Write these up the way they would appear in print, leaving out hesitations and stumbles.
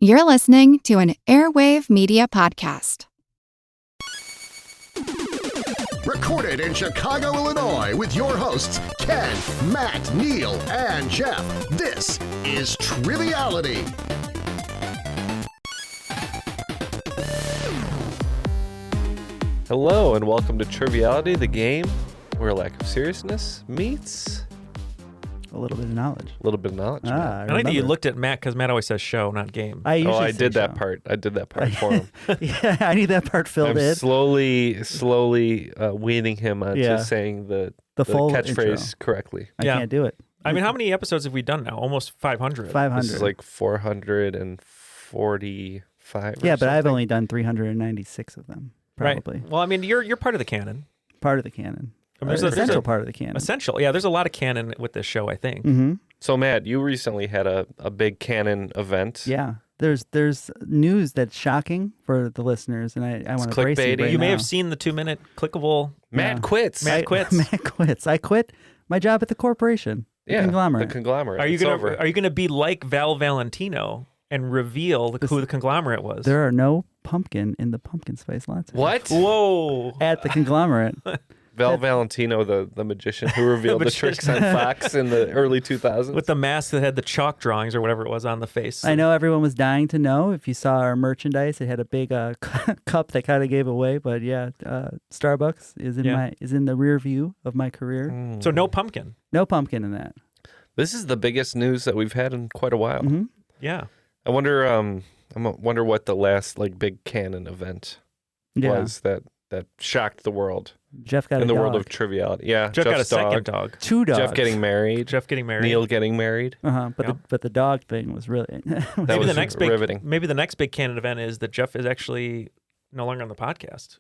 You're listening to an Airwave Media podcast. Recorded in Chicago, Illinois, with your hosts, Ken, Matt, Neal, and Jeff. This is Triviality. Hello, and welcome to Triviality, the game where lack of seriousness meets a little bit of knowledge. a little bit of knowledge. I like that you looked at Matt because Matt always says show, not game. I usually I say did that show. part. I did that part for him. Yeah, I need that part filled I'm in. slowly weaning him onto Yeah. saying the full catchphrase intro. correctly. I Yeah. can't do it. I mean, how many episodes have we done now? Almost 500. 500. This is like 445. Yeah, or but I've something. only done 396 of them, probably. Right. Well, I mean, you're part of the canon. Part of the canon. I mean, there's Essential a part of the canon. essential. Yeah, there's a lot of canon with this show, I think. Mm-hmm. So, Matt, you recently had a big canon event. Yeah. There's news that's shocking for the listeners, and I want to brace you clickbaity. right You may now. have seen the 2-minute clickable. Matt Yeah. quits. Matt quits. Matt quits. I quit my job at the corporation. The conglomerate. The conglomerate. Are you It's over. gonna be like Val Valentino and reveal who the conglomerate was? There are no pumpkin in the pumpkin spice latte. What? Whoa. At the conglomerate. Val Valentino, the magician who revealed the magician. tricks on Fox in the early 2000s. With the mask that had the chalk drawings or whatever it was on the face. I know everyone was dying to know. If you saw our merchandise, it had a big cup that kind of gave away. But yeah, Starbucks is in the rear view of my career. So no pumpkin. No pumpkin in that. This is the biggest news that we've had in quite a while. Mm-hmm. Yeah. I wonder what the last like big canon event Yeah, was that shocked the world Jeff got in a the dog. world of Triviality. Yeah, Jeff got a Jeff's second dog. 2 dogs. Jeff getting married. Jeff getting married. Neal getting married. But the dog thing was really That Maybe was the next riveting. maybe the next big canon event is that Jeff is actually no longer on the podcast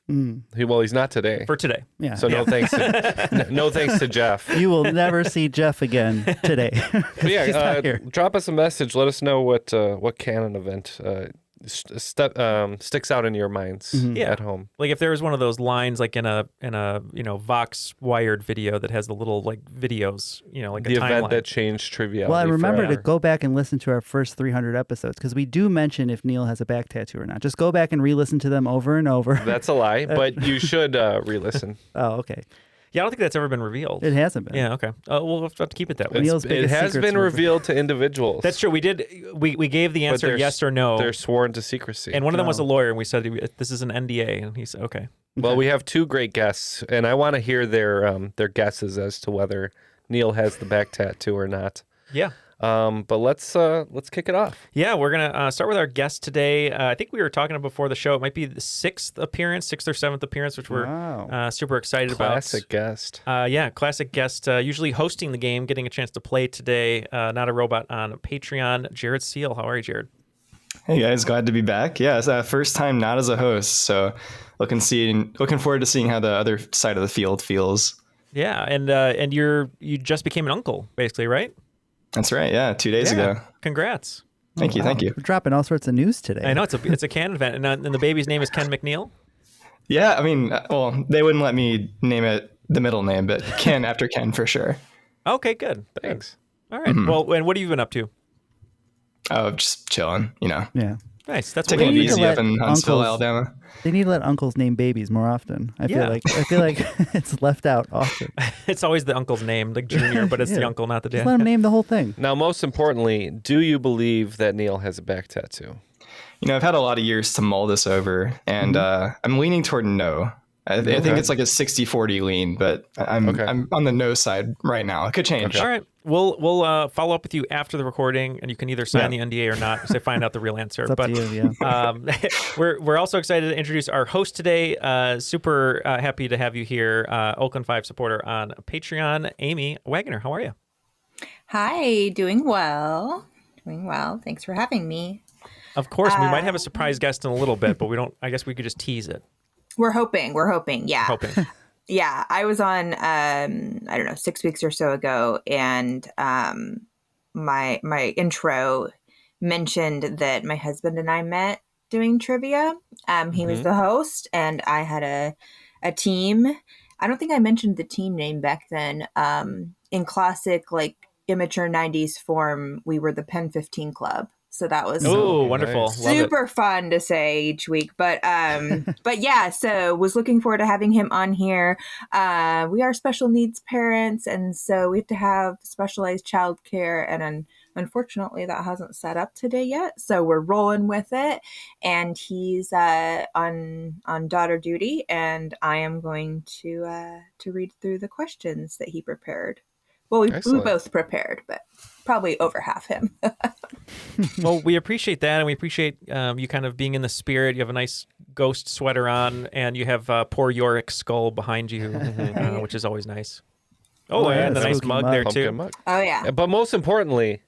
He's not today. for today. yeah. So no thanks to Jeff. You will never see Jeff again today. But He's yeah, not here. drop us a message. Let us know what canon event sticks out in your minds Yeah. at home. Like if there was one of those lines like in a Vox Wired video that has the little like videos, like The a timeline. event that changed Triviality. Well, I remember to forever. go back and listen to our first 300 episodes because we do mention if Neal has a back tattoo or not. Just go back and re-listen to them over and over. That's a lie, but you should re-listen. Oh, okay. Yeah, I don't think that's ever been revealed. It hasn't been. Yeah, okay. We'll have to keep it that way. Neal's It biggest has secrets been were- revealed to individuals. That's true. We did. We gave the but answer they're- yes or no, They're sworn to secrecy. and one of them was a No. lawyer, and we said this is an NDA, and he said okay. Well, we have 2 great guests, and I want to hear their guesses as to whether Neal has the back tattoo or not. Yeah. But let's kick it off. Yeah, we're gonna start with our guest today. I think we were talking before the show. It might be the 6th or 7th appearance, which we're Wow. super excited Classic guest. about. Yeah, classic guest. Usually hosting the game, getting a chance to play today. Not a robot on Patreon. Jared Seale. How are you, Jared? Hey guys, glad to be back. Yeah, it's first time not as a host, so looking forward to seeing how the other side of the field feels. Yeah, and you just became an uncle, basically, right? That's right. Yeah, 2 days ago. Congrats. Thank you. We're dropping all sorts of news today. I know it's a Ken event, and the baby's name is Ken McNeil. Yeah, I mean, well, they wouldn't let me name it the middle name, but Ken after Ken for sure. Okay, good. Thanks. All right. Well, and what have you been up to? Oh, just chilling, Yeah. Nice. That's taking what it we need to easy let up in Huntsville, uncles- Alabama. They need to let uncles name babies more often. I feel like it's left out often. It's always the uncle's name, like Junior, but it's the Yeah. uncle, not the Just dad. let him name the whole thing. Now, most importantly, do you believe that Neal has a back tattoo? I've had a lot of years to mull this over, and I'm leaning toward no. I think it's like a 60-40 lean, but I'm on the no side right now. It could change. All right. We'll follow up with you after the recording, and you can either sign the NDA or not to find out the real answer. It's up to you, yeah. We're also excited to introduce our host today. Super happy to have you here, Oakland 5 supporter on Patreon, Amy Waggoner. How are you? Hi, doing well. Thanks for having me. Of course, we might have a surprise guest in a little bit, but we don't. I guess we could just tease it. We're hoping. Yeah. Hoping. Yeah. I was on, I don't know, 6 weeks or so ago, and my intro mentioned that my husband and I met doing trivia. He was the host, and I had a team. I don't think I mentioned the team name back then. In classic, like, immature 90s form, we were the Pen 15 Club. So that was wonderful. Nice. super fun to say each week. But yeah, so was looking forward to having him on here. We are special needs parents, and so we have to have specialized childcare, and unfortunately that hasn't set up today yet. So we're rolling with it, and he's on daughter duty, and I am going to read through the questions that he prepared. Well, we both prepared, but probably over half him. Well, we appreciate that, and we appreciate you kind of being in the spirit. You have a nice ghost sweater on, and you have poor Yorick's skull behind you, which is always nice. Oh, and a nice mug there, too. Mug. Oh, yeah. But most importantly,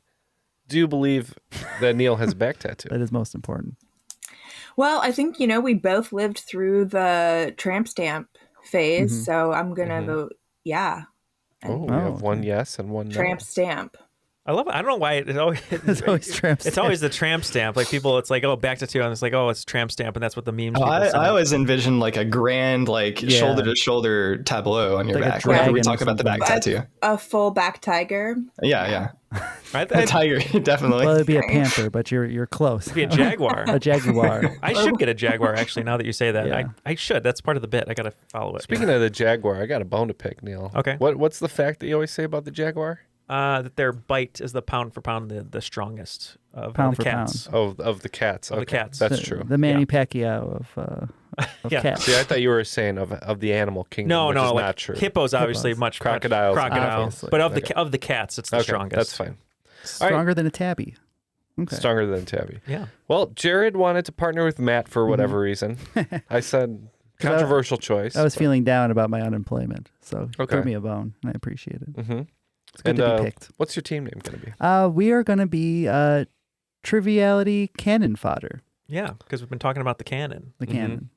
do you believe that Neal has a back tattoo? That is most important. Well, I think, we both lived through the tramp stamp phase, so I'm going to vote, yeah. We have one yes and one no. Tramp stamp. I love it. I don't know why it's always tramp stamp. It's always the tramp stamp. Like people, it's like, back tattoo, and it's like, it's tramp stamp, and that's what the memes. I always envision like a grand, shoulder to shoulder tableau on your back. Whenever we talk about the back tattoo, a full back tiger. Yeah. Right? A tiger, definitely. Well, it'd be a panther, but you're close. It'd be a jaguar. A jaguar. I should get a jaguar. Actually, now that you say that, Yeah. I should. That's part of the bit. I got to follow it. Speaking of the jaguar, I got a bone to pick, Neal. Okay. What's the fact that you always say about the jaguar? That their bite is the pound for pound the strongest of Pound the for cats. Of the cats. Of the Okay. cats. That's true. The Manny Pacquiao of Yeah. cats. See, I thought you were saying of the animal kingdom. No, which is like not true. hippos obviously much Crocodiles, crocodile, obviously. but of the cats, it's the strongest. That's fine. Stronger than a tabby. Okay. Stronger than Tabby. Yeah. Well, Jared wanted to partner with Matt for whatever reason. I said controversial choice. I was feeling down about my unemployment, so he Okay. threw me a bone, and I appreciate it. Mm-hmm. It's good to be picked. What's your team name going to be? We are going to be Triviality Cannon Fodder. Yeah, because we've been talking about the canon. The cannon.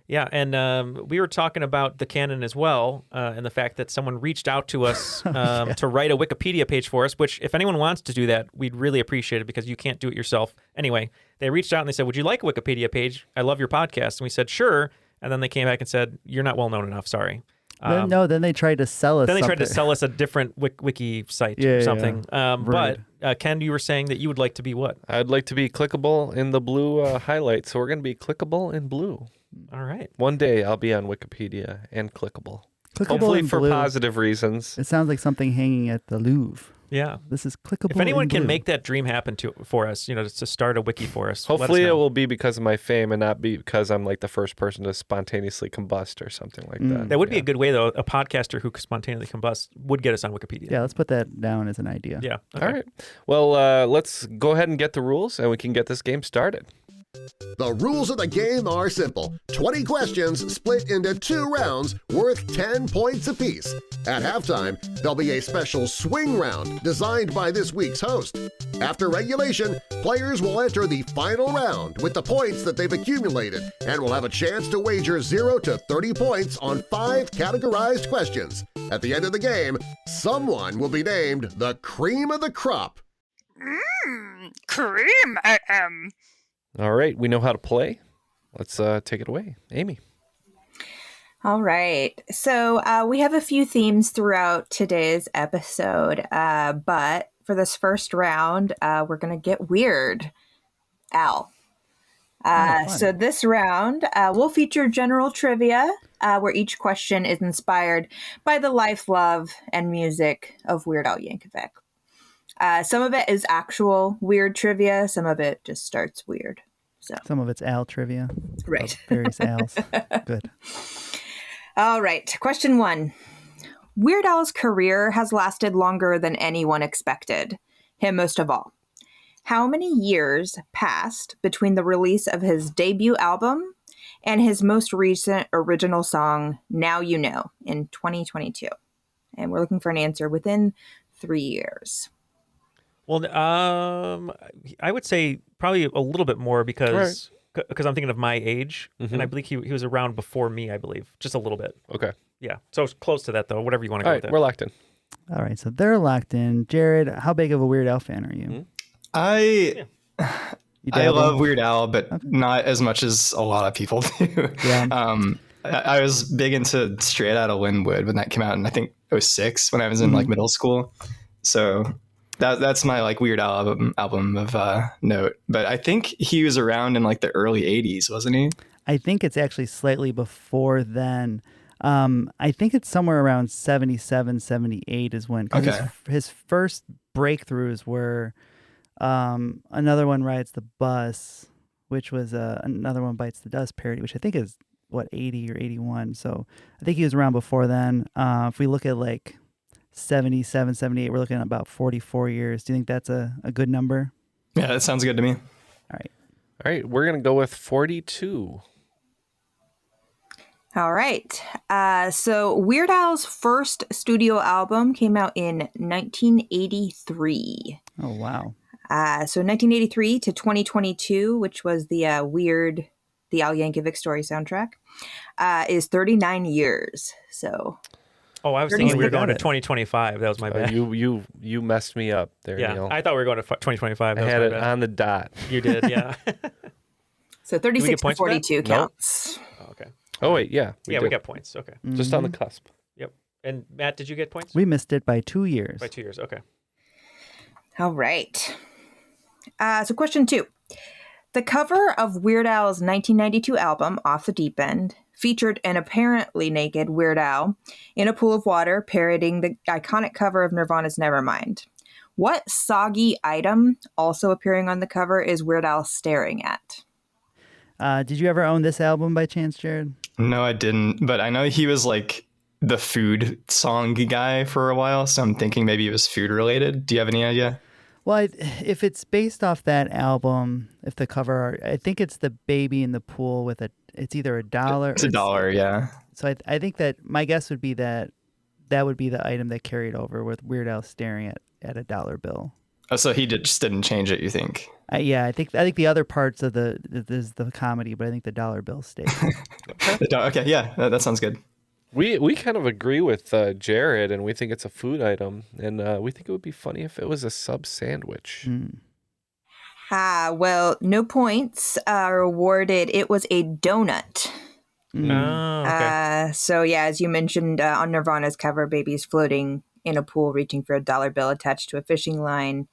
Yeah, and we were talking about the canon as well, and the fact that someone reached out to us to write a Wikipedia page for us, which if anyone wants to do that, we'd really appreciate it because you can't do it yourself. Anyway, they reached out and they said, would you like a Wikipedia page? I love your podcast. And we said, sure. And then they came back and said, you're not well known enough, sorry. Then they tried to sell us Then they tried to something. sell us a different wiki site Yeah, or yeah, something. Rude. But Ken, you were saying that you would like to be what? I'd like to be clickable in the blue highlight, so we're going to be clickable in blue. All right. One day I'll be on Wikipedia and clickable. Clickable Hopefully in for blue. positive reasons. It sounds like something hanging at the Louvre. Yeah. This is clickable. If anyone in can blue. make that dream happen for us, to start a wiki for us. Hopefully let us it know. will be because of my fame and not be because I'm like the first person to spontaneously combust or something like that. That would be a good way, though. A podcaster who spontaneously combusts would get us on Wikipedia. Yeah, let's put that down as an idea. Yeah. Okay. All right. Well, let's go ahead and get the rules and we can get this game started. The rules of the game are simple. 20 questions split into 2 rounds worth 10 points apiece. At halftime, there'll be a special swing round designed by this week's host. After regulation, players will enter the final round with the points that they've accumulated and will have a chance to wager 0 to 30 points on 5 categorized questions. At the end of the game, someone will be named the cream of the crop. Cream I am. All right. We know how to play. Let's take it away. Amy. All right. So we have a few themes throughout today's episode, but for this first round, we're going to get weird. Al. So this round will feature general trivia, where each question is inspired by the life, love, and music of Weird Al Yankovic. Some of it is actual weird trivia. Some of it just starts weird. So Some of it's Al trivia. Right. Of various Als. Good. All right. Question 1. Weird Al's career has lasted longer than anyone expected, him most of all. How many years passed between the release of his debut album and his most recent original song, Now You Know, in 2022? And we're looking for an answer within 3 years. Well, I would say probably a little bit more because I'm thinking of my age, and I believe he was around before me, I believe. Just a little bit. Okay. Yeah. So it's close to that, though. Whatever you want to All go right. with We're it. locked in. All right, so they're locked in. Jared, how big of a Weird Al fan are you? I dabble? love Weird Al, but not as much as a lot of people do. Yeah. I was big into Straight Outta Linwood when that came out in I think 2006 when I was in like middle school. So That's my like Weird Al album of note. But I think he was around in like the early 80s, wasn't he? I think it's actually slightly before then. I think it's somewhere around 77, 78 is when. Okay. His first breakthroughs were Another One Rides the Bus, which was Another One Bites the Dust parody, which I think is, 80 or 81. So I think he was around before then. If we look at like 77, 78, we're looking at about 44 years. Do you think that's a good number? Yeah, that sounds good to me. All right, we're going to go with 42. All right. So Weird Al's first studio album came out in 1983. Oh, wow. So 1983 to 2022, which was the the Al Yankovic story soundtrack, is 39 years. So. Oh, I was thinking we were going to 2025. That was my bad. You messed me up there, yeah, Neal. I thought we were going to 2025. I had it on the dot. You did, yeah. So 36 to 42 counts. Nope. Oh, okay. Oh, wait, yeah. We got points. Okay. Just on the cusp. Yep. And Matt, did you get points? We missed it by 2 years. By 2 years, okay. All right. So question 2. The cover of Weird Al's 1992 album, Off the Deep End, featured an apparently naked Weird Al in a pool of water parodying the iconic cover of Nirvana's Nevermind. What soggy item, also appearing on the cover, is Weird Al staring at? Did you ever own this album by chance, Jared? No, I didn't. But I know he was like the food song guy for a while. So I'm thinking maybe it was food related. Do you have any idea? Well, if it's based off that album, if the cover art, I think it's the baby in the pool with it's either $1. It's $1, yeah. So I think that my guess would be that would be the item that carried over with Weird Al staring at a dollar bill. Oh, so he just didn't change it, you think? Yeah, I think the other parts of the comedy, but I think the dollar bill stayed. Okay, yeah, that sounds good. We kind of agree with Jared, and we think it's a food item, and we think it would be funny if it was a sub sandwich. Well, no points are awarded. It was a donut. Oh, okay. So yeah, as you mentioned on Nirvana's cover, baby's floating in a pool reaching for a dollar bill attached to a fishing line.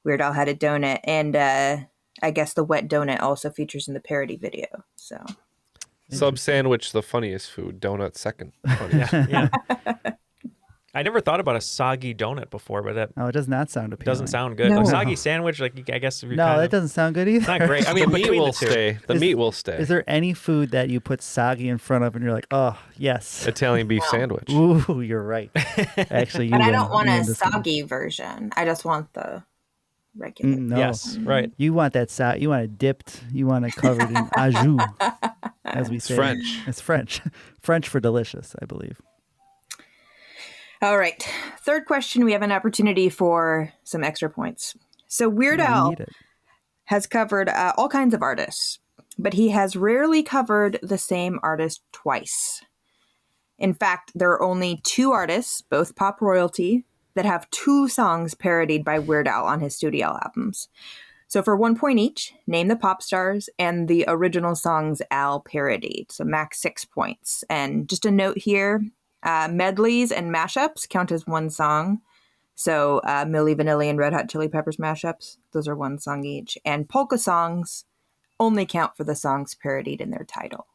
Weird Al had a donut, and I guess the wet donut also features in the parody video. So sub sandwich, the funniest food. Donut, second funniest. Yeah. I never thought about a soggy donut before, but that it does not sound appealing. doesn't sound good. No. A soggy sandwich, like I guess if you're that doesn't sound good either. it's not great. I mean, the meat between will the two. stay. The meat will stay. Is there any food that you put soggy in front of and you're like, oh yes, Italian beef sandwich. ooh, you're right. Actually, but I don't want a soggy version. I just want the regular. No. Yes, right. You want that you want it dipped. You want it covered in au jus, as we say. French. It's French. French for delicious, I believe. All right. Third question, we have an opportunity for some extra points. So Weird Al has covered all kinds of artists, but he has rarely covered the same artist twice. In fact, there are only 2 artists, both pop royalty, that have 2 songs parodied by Weird Al on his studio albums. So for 1 point each, name the pop stars and the original songs Al parodied. So max 6 points. And just a note here, medleys and mashups count as 1 song. So Milli Vanilli and Red Hot Chili Peppers mashups, those are 1 song each. And polka songs only count for the songs parodied in their title.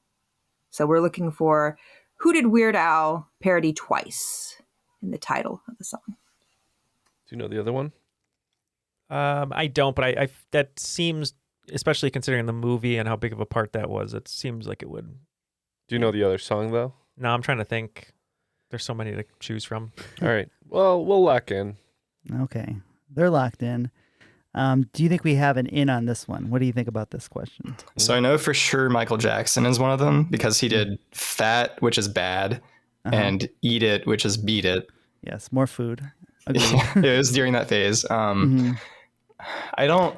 So we're looking for who did Weird Al parody twice in the title of the song. Do you know the other one? I don't, but I that seems, especially considering the movie and how big of a part that was, it seems like it would. Do you know the other song, though? No, I'm trying to think. There's so many to choose from. All right. Well, we'll lock in. Okay. They're locked in. Do you think we have an in on this one? What do you think about this question? So I know for sure Michael Jackson is one of them because he did Fat, which is bad, and Eat It, which is Beat It. Yes, more food. It was during that phase. I don't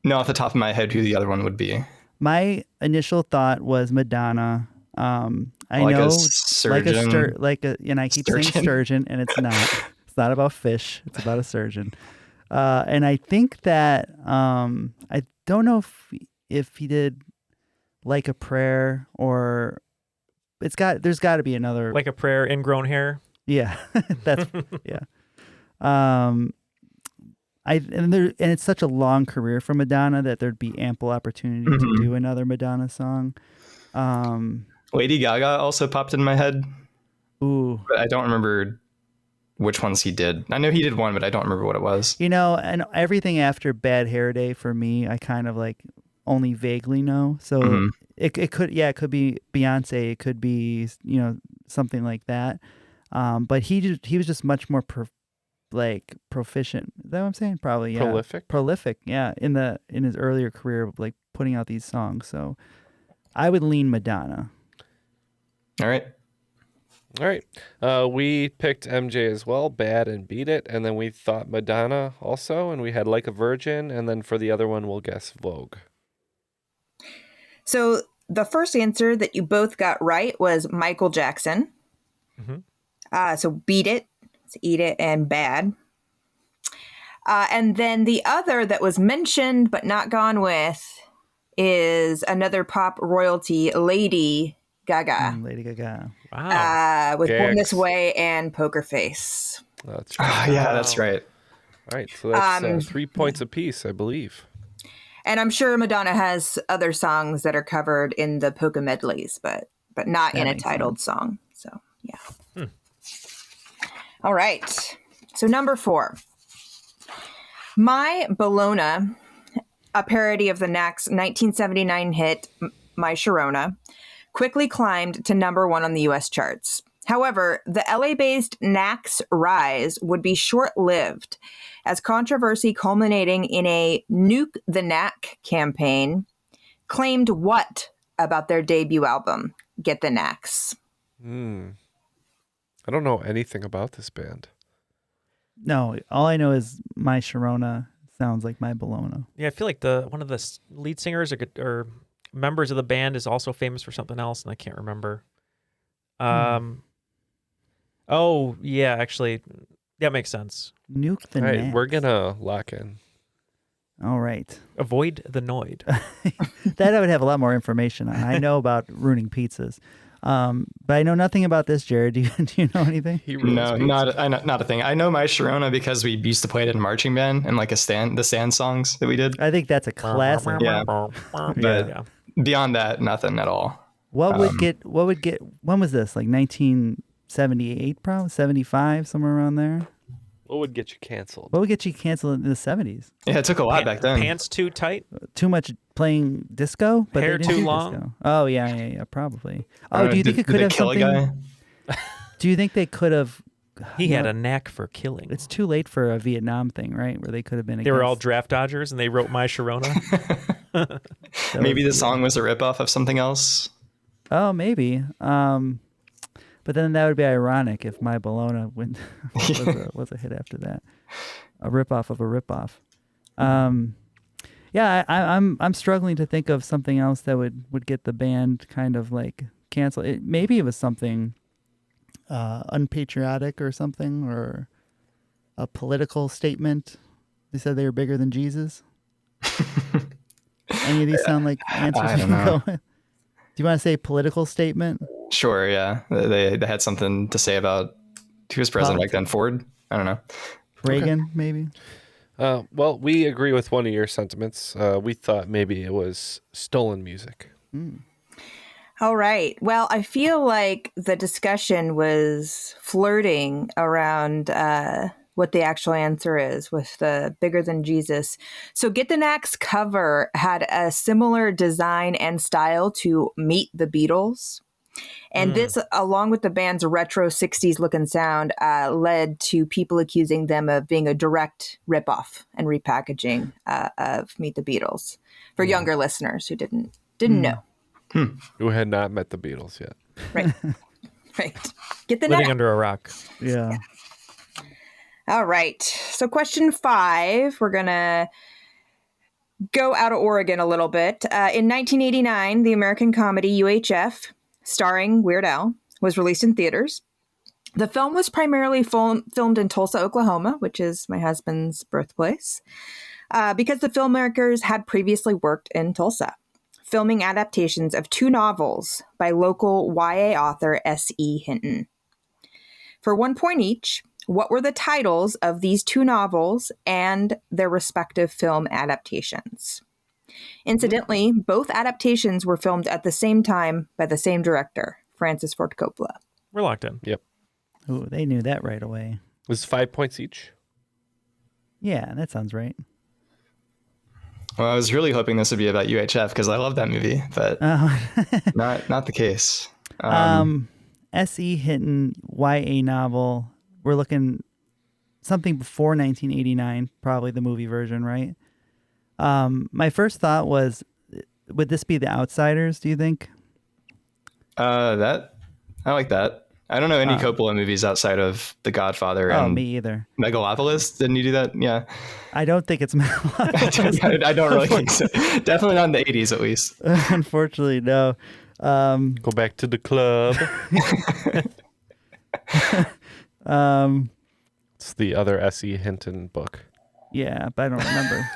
know off the top of my head who the other one would be. My initial thought was Madonna. I like know, a surgeon. And I keep saying sturgeon, and it's not. It's not about fish. It's about a surgeon. And I think that I don't know if he did Like a Prayer or there's got to be another Like a Prayer, Ingrown Hair. Yeah, that's yeah. and it's such a long career for Madonna that there'd be ample opportunity to do another Madonna song. Lady Gaga also popped in my head. Ooh. But I don't remember which ones he did. I know he did one, but I don't remember what it was. And everything after Bad Hair Day for me, I kind of like only vaguely know. So it could be Beyonce, it could be something like that. But he was just much more proficient. Is that what I'm saying? Probably, yeah. Prolific, yeah. In his earlier career, like putting out these songs. So I would lean Madonna. All right. We picked MJ as well, Bad and Beat It, and then we thought Madonna also, and we had Like a Virgin, and then for the other one, we'll guess Vogue. So the first answer that you both got right was Michael Jackson. So Beat It, Eat It, and Bad. And then the other that was mentioned but not gone with is another pop royalty, Lady Gaga. Lady Gaga. Wow. With Born This Way and Poker Face. That's right. Yeah, that's right. All right, so that's 3 points apiece, I believe. And I'm sure Madonna has other songs that are covered in the polka medleys, but not in a titled song. So, yeah. All right. So number 4. My Bologna, a parody of the Knack's 1979 hit, My Sharona, quickly climbed to number 1 on the U.S. charts. However, the LA-based Knack's rise would be short-lived, as controversy culminating in a Nuke the Knack campaign claimed what about their debut album, Get the Knacks? I don't know anything about this band. No, all I know is My Sharona sounds like My Bologna. Yeah, I feel like one of the lead singers or members of the band is also famous for something else, and I can't remember. Oh, yeah, actually, that makes sense. Nuke the All right, Knacks. we're going to lock in. All right. Avoid the Noid. That I would have a lot more information on. I know about ruining pizzas. But I know nothing about this, Jared. Do you know anything? No, not a thing. I know My Sharona because we used to play it in marching band and like the stand songs that we did. I think that's a classic. Yeah. But beyond that, nothing at all. When was this? Like 1978, probably 75, somewhere around there. What would get you canceled? What would get you canceled in the 70s? Yeah, it took a lot back then. Pants too tight? Too much playing disco? But hair they didn't too do long? disco. Oh, yeah, probably. Oh, do you think it could have kill something? A guy? Do you think they could have? He had a knack for killing. It's too late for a Vietnam thing, right? Where they could have been. They were all draft dodgers and they wrote My Sharona. Maybe the song was a ripoff of something else. Oh, maybe. But then that would be ironic if My Bologna was a hit after that. A ripoff of a ripoff. Yeah, I'm struggling to think of something else that would get the band kind of like canceled. Maybe it was something unpatriotic or something, or a political statement. They said they were bigger than Jesus. Any of these sound like answers? I don't know. Do you want to say political statement? Sure, yeah. They had something to say about who was president back then. Ford? I don't know. Reagan, maybe? Well, we agree with one of your sentiments. We thought maybe it was stolen music. All right. Well, I feel like the discussion was flirting around what the actual answer is with the bigger than Jesus. So Get the Knacks cover had a similar design and style to Meet the Beatles. And this, along with the band's retro 60s looking sound, led to people accusing them of being a direct ripoff and repackaging of Meet the Beatles for younger listeners who didn't know. Who had not met the Beatles yet. Right. Right. Get the Living Knacks. under a rock. Yeah. All right. So question 5, we're going to go out of Oregon a little bit. In 1989, the American comedy UHF, starring Weird Al, was released in theaters. The film was primarily filmed in Tulsa, Oklahoma, which is my husband's birthplace, because the filmmakers had previously worked in Tulsa, filming adaptations of 2 novels by local YA author S.E. Hinton. For 1 point each, What were the titles of these two novels and their respective film adaptations? Incidentally, both adaptations were filmed at the same time by the same director, Francis Ford Coppola. We're locked in. Yep. Ooh, they knew that right away. It was 5 points each. Yeah, that sounds right. Well, I was really hoping this would be about UHF because I love that movie, but not the case. S.E. Hinton, YA novel. We're looking something before 1989, probably the movie version, right? My first thought was, would this be The Outsiders, do you think? I like that. I don't know any Coppola movies outside of The Godfather and me either. Megalopolis. Didn't you do that? Yeah. I don't think it's Megalopolis. I don't really think so. Definitely not in the 80s, at least. Unfortunately, no. Go back to the club. It's the other S.E. Hinton book. Yeah, but I don't remember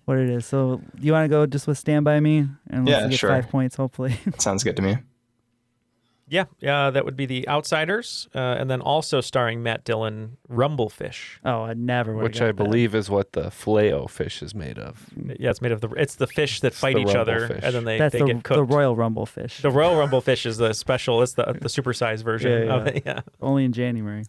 what it is. So you want to go just with Stand By Me? And let's get sure. 5 points, hopefully. Sounds good to me. Yeah, that would be The Outsiders, and then also starring Matt Dillon, Rumblefish. Oh, I never would have Which I believe is what the filet-o fish is made of. Yeah, it's made of it's the fish that fight each other, fish. and then they That's get cooked. the Royal Rumblefish. The Royal Rumblefish is the special. It's the supersized version of it. Yeah. Only in January.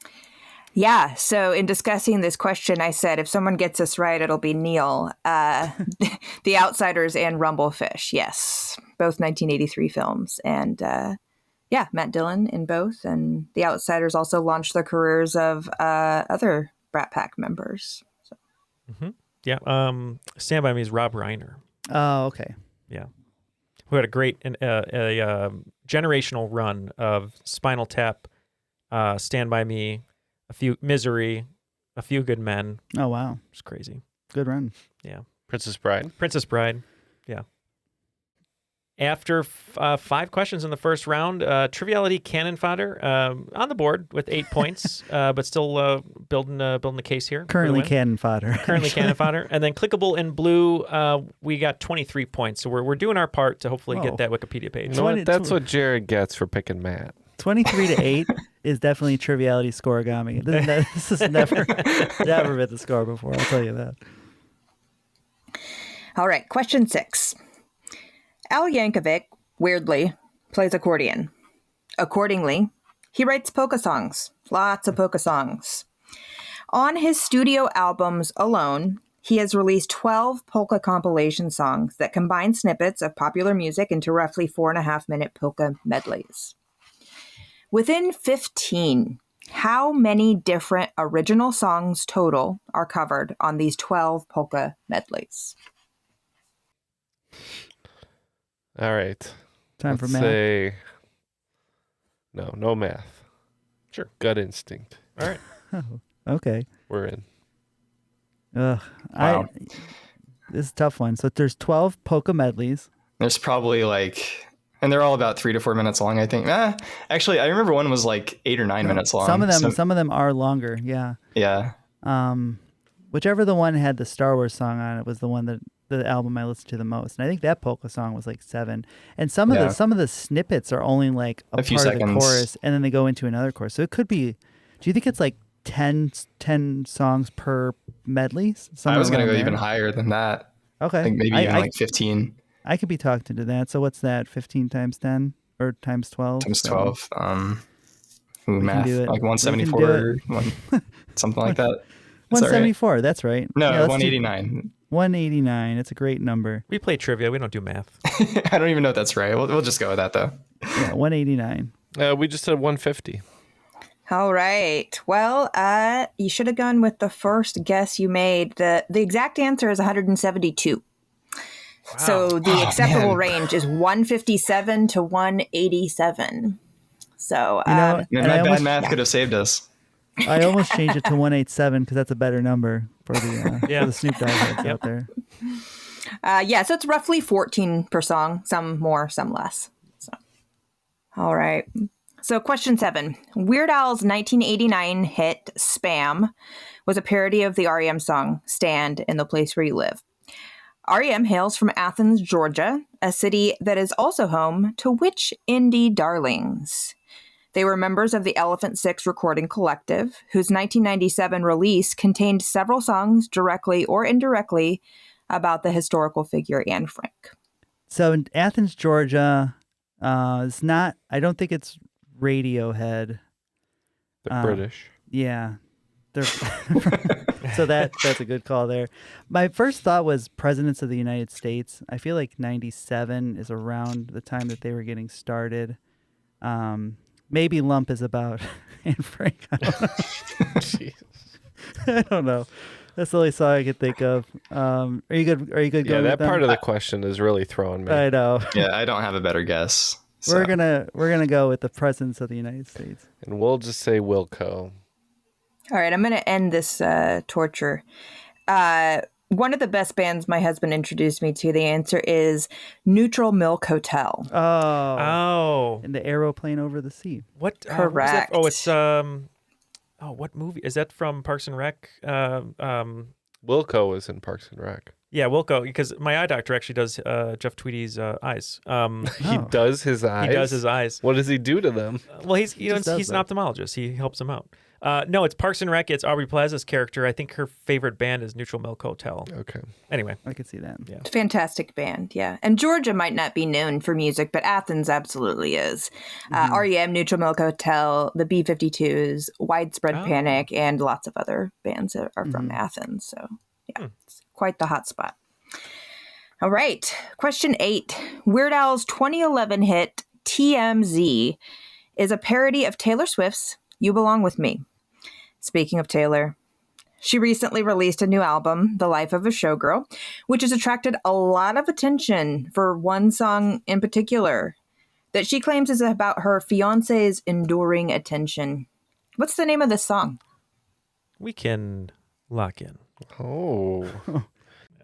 Yeah, so in discussing this question, I said if someone gets this right, it'll be Neal. The Outsiders and Rumblefish, yes. Both 1983 films. And Matt Dillon in both. And The Outsiders also launched the careers of other Brat Pack members. So. Mm-hmm. Yeah, Stand By Me is Rob Reiner. Oh, okay. Yeah. Who had a great generational run of Spinal Tap, Stand By Me, a few Misery, A Few Good Men. Oh, wow. It's crazy. Good run. Yeah. Princess Bride. Yeah. After 5 questions in the first round, Triviality cannon fodder on the board with 8 points, but still building the case here. Currently cannon fodder. Currently cannon fodder. And then Clickable in blue, we got 23 points. So we're doing our part to hopefully get that Wikipedia page. You know what? That's what Jared gets for picking Matt. 23-8 is definitely Triviality scoregami. This has never been the score before, I'll tell you that. All right, question 6. Al Yankovic, weirdly, plays accordion. Accordingly, he writes polka songs, lots of polka songs. On his studio albums alone, he has released 12 polka compilation songs that combine snippets of popular music into roughly 4.5-minute polka medleys. Within 15, how many different original songs total are covered on these 12 polka medleys? All right. Let's for math. Say no math. Sure. Gut instinct. All right. Okay. We're in. Wow. This is a tough one. So there's 12 polka medleys. There's probably and they're all about 3 to 4 minutes long, I think. Actually, I remember one was 8 or 9 minutes long. Some of them are longer. Yeah. Yeah. Whichever the one had the Star Wars song on it was the one that the album I listened to the most. And I think that polka song was 7. And some of the snippets are only a few part seconds. of the chorus, and then they go into another chorus. So it could be. Do you think it's 10 songs per medley? I was going to go even higher than that. Okay. I think maybe even 15. I could be talked into that. So what's that? 15 times 10 or times 12? Times So 12. Math. do it. 174. Something like that. 174. Right? That's right. No, yeah, 189. 189. It's a great number. We play trivia. We don't do math. I don't even know if that's right. We'll just go with that, though. Yeah, 189. We just said 150. All right. Well, you should have gone with the first guess you made. The exact answer is 172. Wow. So the acceptable range is 157 to 187. So, bad math could have saved us. I almost changed it to 187 because that's a better number for the for the Snoop Dogg heads out there. So it's roughly 14 per song, some more, some less. So, all right. So question 7. Weird Al's 1989 hit Spam was a parody of the REM song Stand in the Place Where You Live. REM hails from Athens, Georgia, a city that is also home to which indie darlings? They were members of the Elephant Six Recording Collective, whose 1997 release contained several songs directly or indirectly about the historical figure Anne Frank. So in Athens, Georgia, it's not. I don't think it's Radiohead. The British. Yeah, they're so that's a good call there. My first thought was Presidents of the United States. I feel like 97 is around the time that they were getting started. Maybe Lump is about Anne Frank. I don't know. Jeez. I don't know. That's the only song I could think of. Are you good? Are you good? Yeah, going that with part them? of the question is really throwing me. I know. Yeah, I don't have a better guess. So. We're gonna go with the Presidents of the United States. And we'll just say Wilco. All right, I'm going to end this torture. One of the best bands my husband introduced me to, the answer is Neutral Milk Hotel. Oh. And the aeroplane over the sea. What? Correct. Oh, it's what movie is that from? Parks and Rec. Wilco is in Parks and Rec. Yeah, Wilco, because my eye doctor actually does Jeff Tweedy's eyes. He does his eyes. He does his eyes. What does he do to them? Well, he's he's does an that. ophthalmologist. He helps him out. No, it's Parks and Rec. It's Aubrey Plaza's character. I think her favorite band is Neutral Milk Hotel. Okay. Anyway, I could see that. Yeah. Fantastic band, yeah. And Georgia might not be known for music, but Athens absolutely is. REM, Neutral Milk Hotel, the B-52s, Widespread Panic, and lots of other bands that are from Athens. So, yeah, it's quite the hot spot. All right, question 8. Weird Al's 2011 hit TMZ is a parody of Taylor Swift's You Belong With Me. Speaking of Taylor, she recently released a new album, The Life of a Showgirl, which has attracted a lot of attention for one song in particular that she claims is about her fiance's enduring attention. What's the name of this song? we can lock in. Oh.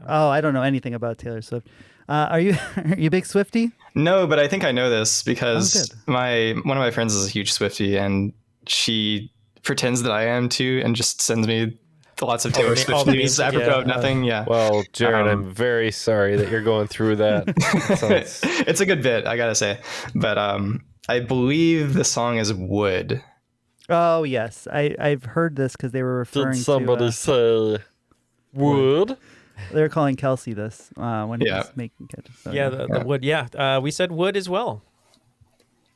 Oh, I don't know anything about Taylor Swift. Are you a big Swiftie? No, but I think I know this because Oh, one of my friends is a huge Swiftie, and she pretends that I am too, and just sends me lots of Taylor Swift all the news memes, apropos yeah. of nothing. Yeah. Well, Jared, I'm very sorry that you're going through that. Sounds- It's a good bit, I gotta say. But I believe the song is Wood. Oh yes, I've heard this because they were referring Did somebody to. say wood? They were calling Kelsey this when he Yeah. was making it. So, Yeah, the wood. Yeah, we said wood as well.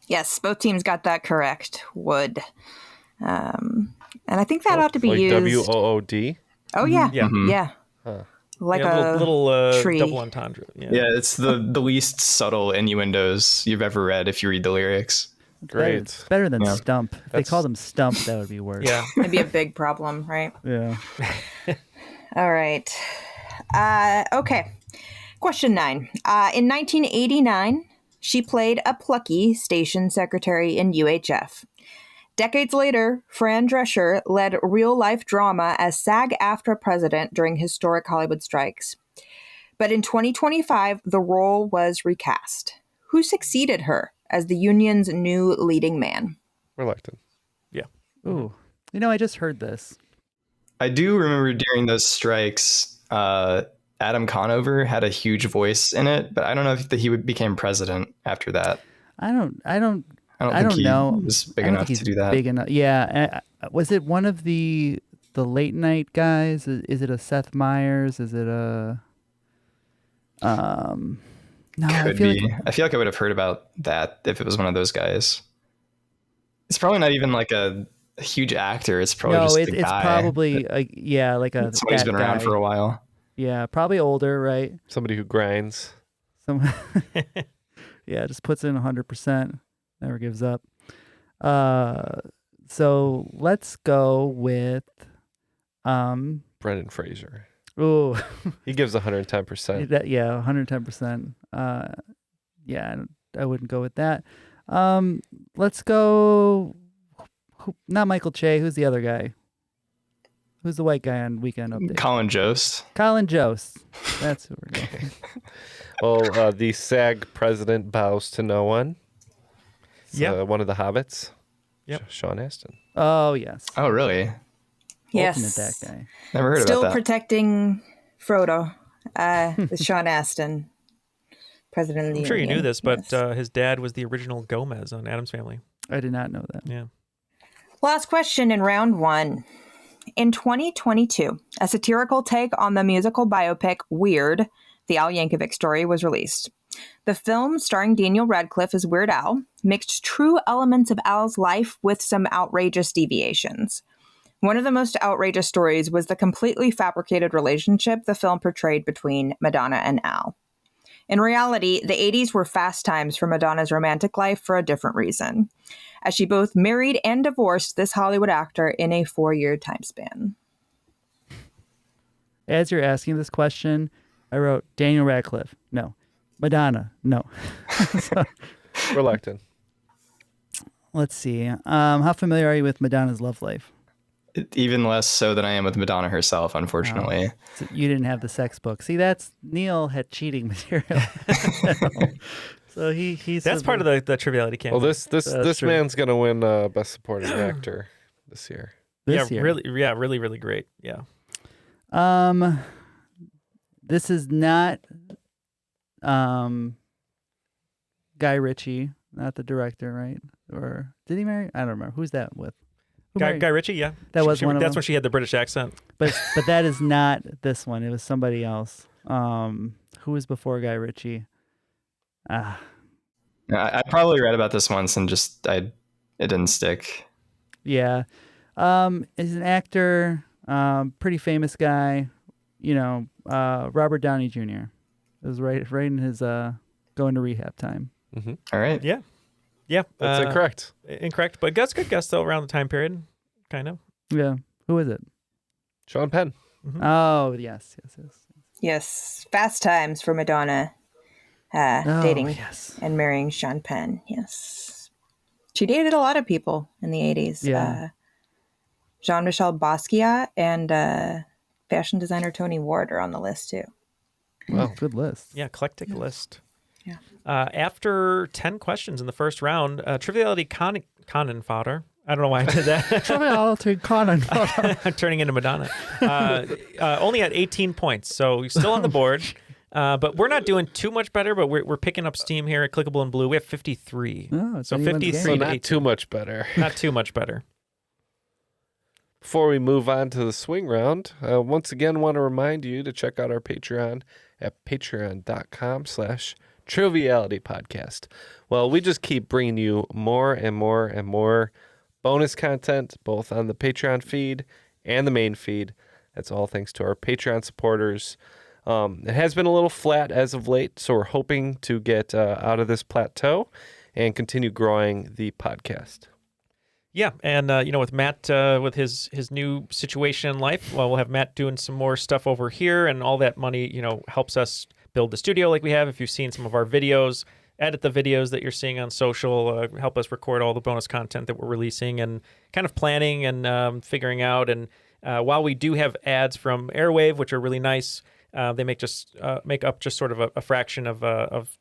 Yes, both teams got that correct. Wood. And I think that ought to be Like used. WOOD? Oh, yeah. Yeah. Yeah. Like Yeah, a little tree. double entendre. Yeah. Yeah, it's the least subtle innuendos you've ever read if you read the lyrics. Great. It's better than Yeah. Stump. If they called him Stump, that would be worse. Yeah. It'd be a big problem, right? Yeah. All right. Okay. Question 9. In 1989, she played a plucky station secretary in UHF. Decades later, Fran Drescher led real-life drama as SAG-AFTRA president during historic Hollywood strikes. But in 2025, the role was recast. Who succeeded her as the union's new leading man? Reluctant. Ooh. You know, I just heard this. I do remember during those strikes, Adam Conover had a huge voice in it, but I don't know if he became president after that. I don't I don't think he know. was big I don't enough think to he's do that. Big enough. Yeah. Was it one of the late night guys? Is it a Seth Meyers? Is it a No, I Could feel be. like I feel like I would have heard about that if it was one of those guys. It's probably not even like a huge actor. It's probably just a it's guy. probably like a Somebody who's that been around guy. for a while. Yeah, probably older, right? Somebody who grinds. Some yeah, just puts in 100%, never gives up. So let's go with Brendan Fraser. ooh, He gives 110%. yeah, 110%. Yeah, I wouldn't go with that. Let's go. Not Michael Che. Who's the other guy? Who's the white guy on Weekend Update? Colin Jost. Colin Jost. That's who we're going. Well, the SAG president bows to no one. It's, Yep. one of the hobbits. Yep. Sean Astin. Oh yes. Oh, really? Yes. Ultimate that guy. Never heard Still about that. protecting Frodo with Sean Astin, president of the I'm sure you Union. knew this, but Yes. his dad was the original Gomez on Addams Family. I did not know that. Yeah. Last question in round 1. In 2022, a satirical take on the musical biopic Weird, the Al Yankovic story, was released. The film, starring Daniel Radcliffe as Weird Al, mixed true elements of Al's life with some outrageous deviations. One of the most outrageous stories was the completely fabricated relationship the film portrayed between Madonna and Al. In reality, the 80s were fast times for Madonna's romantic life for a different reason, as she both married and divorced this Hollywood actor in a 4-year time span. As you're asking this question, I wrote Daniel Radcliffe. No. Madonna. No. So, Reluctant. let's see. How familiar are you with Madonna's love life? Even less so than I am with Madonna herself, unfortunately. So you didn't have the sex book. See, that's Neal had cheating material. So he's That's part of the Triviality campaign. Well, this man's gonna win Best Supporting Actor this year. This year. Really great. Yeah. This is not Guy Ritchie, not the director, right? Or did he marry? I don't remember. Who's that with? Guy Ritchie, yeah. That was one of That's them. when she had the British accent. But that is not this one. It was somebody else. Who was before Guy Ritchie? I probably read about this once and it didn't stick. Yeah. He's an actor, pretty famous guy, Robert Downey Jr. It was right in his going to rehab time. Mm-hmm. All right. Yeah. Yeah. That's incorrect. Incorrect, but that's good guess though around the time period, kind of. Yeah. Who is it? Sean Penn. Mm-hmm. Oh, yes. Yes, fast times for Madonna dating and marrying Sean Penn. Yes. She dated a lot of people in the 80s. Yeah. Jean-Michel Basquiat and fashion designer Tony Ward are on the list too. Wow, good list. Yeah, eclectic list. Yeah. After 10 questions in the first round, Triviality Conan fodder. I don't know why I did that. Triviality Conan fodder. I'm turning into Madonna. Only at 18 points, so you're still on the board. But we're not doing too much better, but we're picking up steam here at Clickable and Blue. We have 53. Oh, so anyone's 53 game. So to not 18. too much better. Not too much better. Before we move on to the swing round, once again want to remind you to check out our Patreon at patreon.com/Triviality Podcast. Well, we just keep bringing you more and more and more bonus content, both on the Patreon feed and the main feed. That's all thanks to our Patreon supporters. It has been a little flat as of late, so we're hoping to get out of this plateau and continue growing the podcast. Yeah, and with Matt, with his new situation in life, well, we'll have Matt doing some more stuff over here, and all that money, helps us build the studio like we have. If you've seen some of our videos, edit the videos that you're seeing on social, help us record all the bonus content that we're releasing, and kind of planning and figuring out. And while we do have ads from Airwave, which are really nice, they make up just sort of a fraction of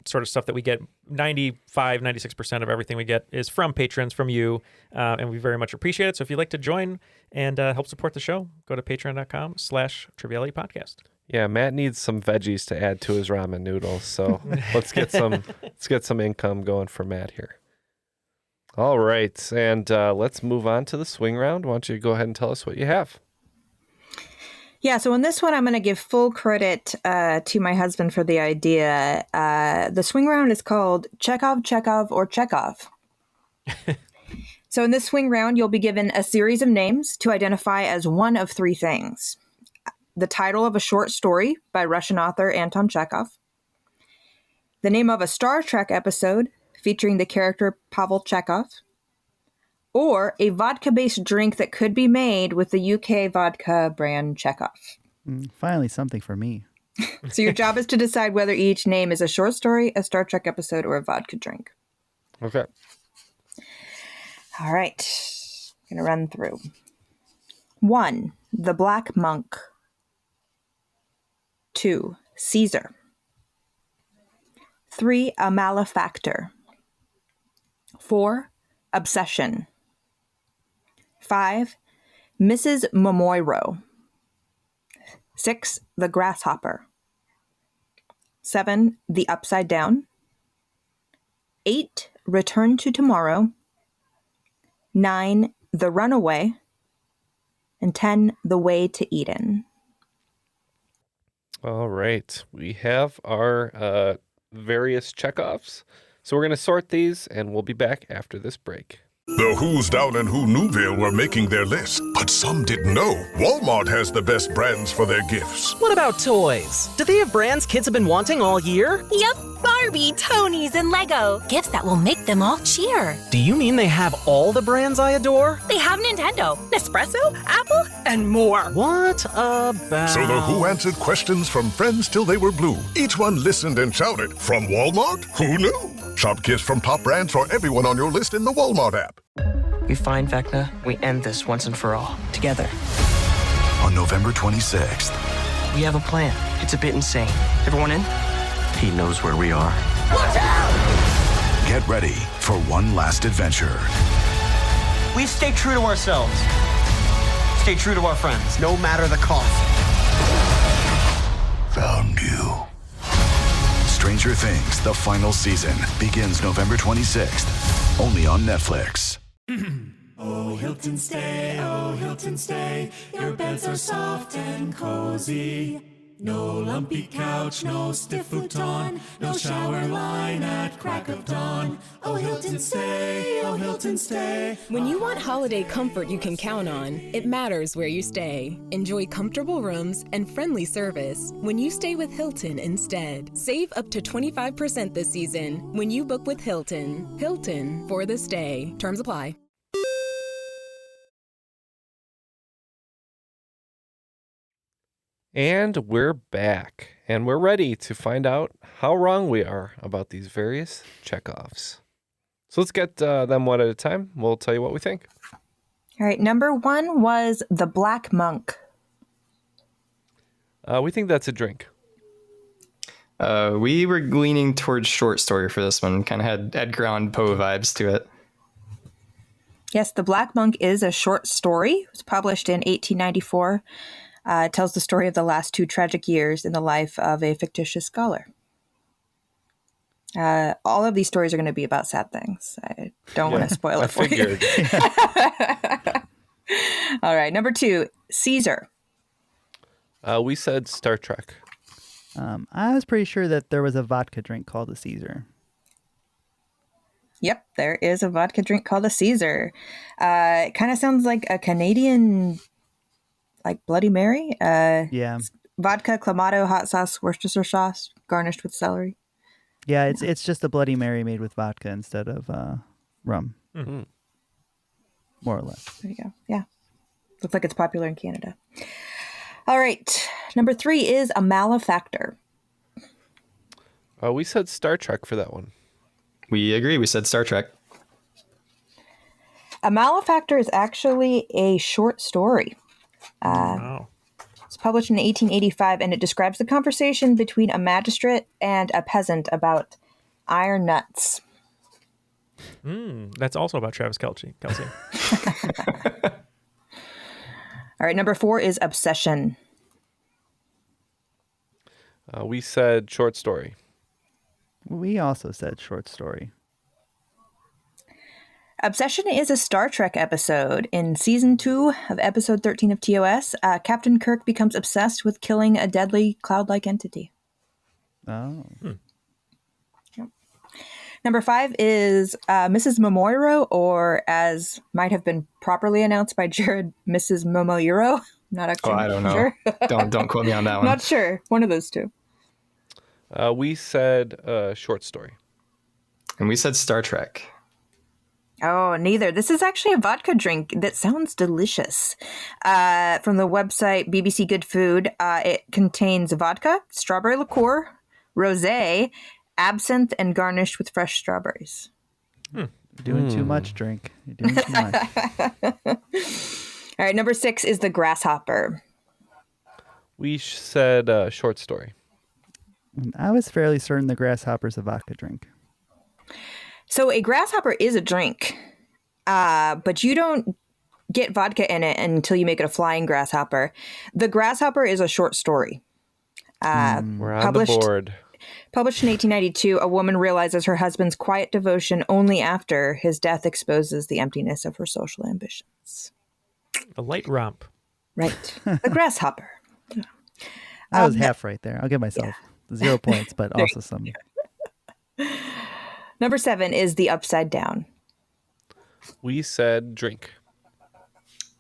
sort of stuff that we get. 96% of everything we get is from patrons, from you, and we very much appreciate it. So if you'd like to join and help support the show, go to patreon.com/Triviality Podcast. Yeah, Matt needs some veggies to add to his ramen noodles, so let's get some income going for Matt here. All right, and let's move on to the swing round. Why don't you go ahead and tell us what you have? Yeah, so in this one, I'm going to give full credit to my husband for the idea. The swing round is called Checkov, Checkov, or Checkov. So in this swing round, you'll be given a series of names to identify as one of three things. The title of a short story by Russian author Anton Chekhov. The name of a Star Trek episode featuring the character Pavel Chekhov. Or a vodka-based drink that could be made with the UK vodka brand Checkov. Finally, something for me. So your job is to decide whether each name is a short story, a Star Trek episode, or a vodka drink. Okay. All right. I'm going to run through. 1. The Black Monk. 2. Caesar. 3. A Malefactor. 4. Obsession. 5. Mrs. Momoiro. 6. The Grasshopper. 7. The Upside Down. 8. Return to Tomorrow. 9, The Runaway, and 10, The Way to Eden. All right. We have our various Chekhovs. So we're going to sort these, and we'll be back after this break. The Who's down in Who Newville were making their list, but some didn't know Walmart has the best brands for their gifts. What about toys? Do they have brands kids have been wanting all year? Yep, Barbie, Tony's, and Lego. Gifts that will make them all cheer. Do you mean they have all the brands I adore? They have Nintendo, Nespresso, Apple, and more. What about... So the Who answered questions from friends till they were blue. Each one listened and shouted, from Walmart? Who knew? Shop gifts from top brands for everyone on your list in the Walmart app. We find Vecna, we end this once and for all, together. On November 26th. We have a plan. It's a bit insane. Everyone in? He knows where we are. Watch out! Get ready for one last adventure. We stay true to ourselves. Stay true to our friends, no matter the cost. Found you. Stranger Things, the final season, begins November 26th, only on Netflix. Oh, Hilton stay, your beds are soft and cozy. No lumpy couch, no stiff futon, no shower line at crack of dawn. Oh, Hilton stay, oh, Hilton stay. When you want holiday comfort you can count on, it matters where you stay. Enjoy comfortable rooms and friendly service when you stay with Hilton instead. Save up to 25% this season when you book with Hilton. Hilton for the stay. Terms apply. And we're back, and we're ready to find out how wrong we are about these various Chekhovs. So let's get them one at a time. We'll tell you what we think. All right, number 1 was The Black Monk. We think that's a drink. We were leaning towards short story for this one. Kind of had Edgar Allan Poe vibes to it. Yes, The Black Monk is a short story. It was published in 1894. It tells the story of the last 2 tragic years in the life of a fictitious scholar. All of these stories are going to be about sad things. I don't want to spoil it for you. All right, number 2, Caesar. We said Star Trek. I was pretty sure that there was a vodka drink called a Caesar. Yep, there is a vodka drink called a Caesar. It kind of sounds like a Canadian... like Bloody Mary. Yeah. Vodka, Clamato, hot sauce, Worcestershire sauce, garnished with celery. Yeah, it's just a Bloody Mary made with vodka instead of rum. Mm-hmm. More or less. There you go. Yeah. Looks like it's popular in Canada. All right. Number 3 is a malefactor. We said Star Trek for that one. We agree. We said Star Trek. A malefactor is actually a short story. Wow. It's published in 1885, and it describes the conversation between a magistrate and a peasant about iron nuts. That's also about Travis Kelce. All right, number 4 is obsession. We said short story. We also said short story. Obsession is a Star Trek episode. In Season 2 of Episode 13 of TOS, Captain Kirk becomes obsessed with killing a deadly cloud-like entity. Oh. Yep. Number 5 is Mrs. Momoiro, or as might have been properly announced by Jared, Mrs. Momoiro. Not actually I don't know. sure. don't quote me on that one. Not sure. One of those two. We said short story. And we said Star Trek. Oh, neither. This is actually a vodka drink that sounds delicious. From the website BBC Good Food, it contains vodka, strawberry liqueur, rosé, absinthe, and garnished with fresh strawberries. You're doing too much, drink. You're doing too much. All right, number 6 is the grasshopper. We said short story. I was fairly certain the grasshopper's a vodka drink. So a grasshopper is a drink, but you don't get vodka in it until you make it a flying grasshopper. The grasshopper is a short story. We're on the board. Published in 1892, a woman realizes her husband's quiet devotion only after his death exposes the emptiness of her social ambitions. A light romp. Right. The grasshopper. I was half right there. I'll give myself 0 points, but also some. Number 7 is the upside down. We said drink.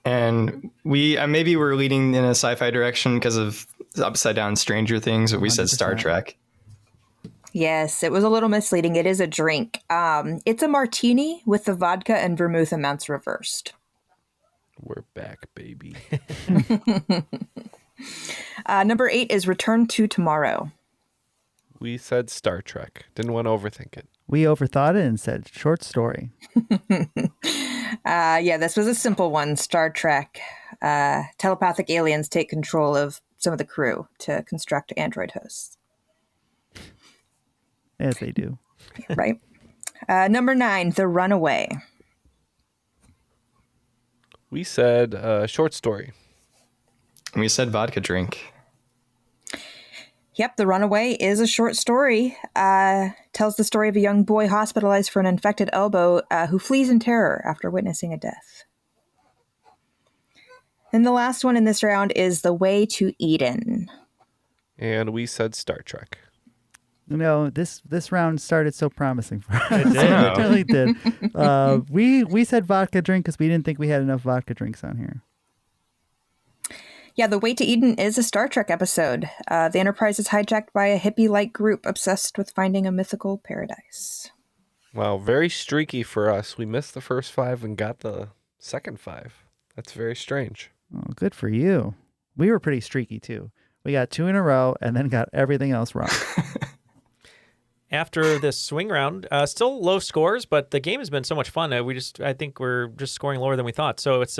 And we maybe we're leading in a sci-fi direction because of upside down Stranger Things, but we 100%. Said Star Trek. Yes, it was a little misleading. It is a drink. It's a martini with the vodka and vermouth amounts reversed. We're back, baby. Number 8 is Return to Tomorrow. We said Star Trek. Didn't want to overthink it. We overthought it and said short story. This was a simple one. Star Trek. Telepathic aliens take control of some of the crew to construct android hosts. As they do. Right. Number 9, The Runaway. We said short story. We said vodka drink. Yep, The Runaway is a short story. Tells the story of a young boy hospitalized for an infected elbow who flees in terror after witnessing a death. And the last one in this round is The Way to Eden. And we said Star Trek. You know, this round started so promising for us. It really did. We said vodka drink because we didn't think we had enough vodka drinks on here. Yeah, The Way to Eden is a Star Trek episode. The Enterprise is hijacked by a hippie-like group obsessed with finding a mythical paradise. Wow, very streaky for us. We missed the first 5 and got the second 5. That's very strange. Oh, good for you. We were pretty streaky, too. We got 2 in a row and then got everything else wrong. After this swing round, still low scores, but the game has been so much fun. I think we're just scoring lower than we thought. So it's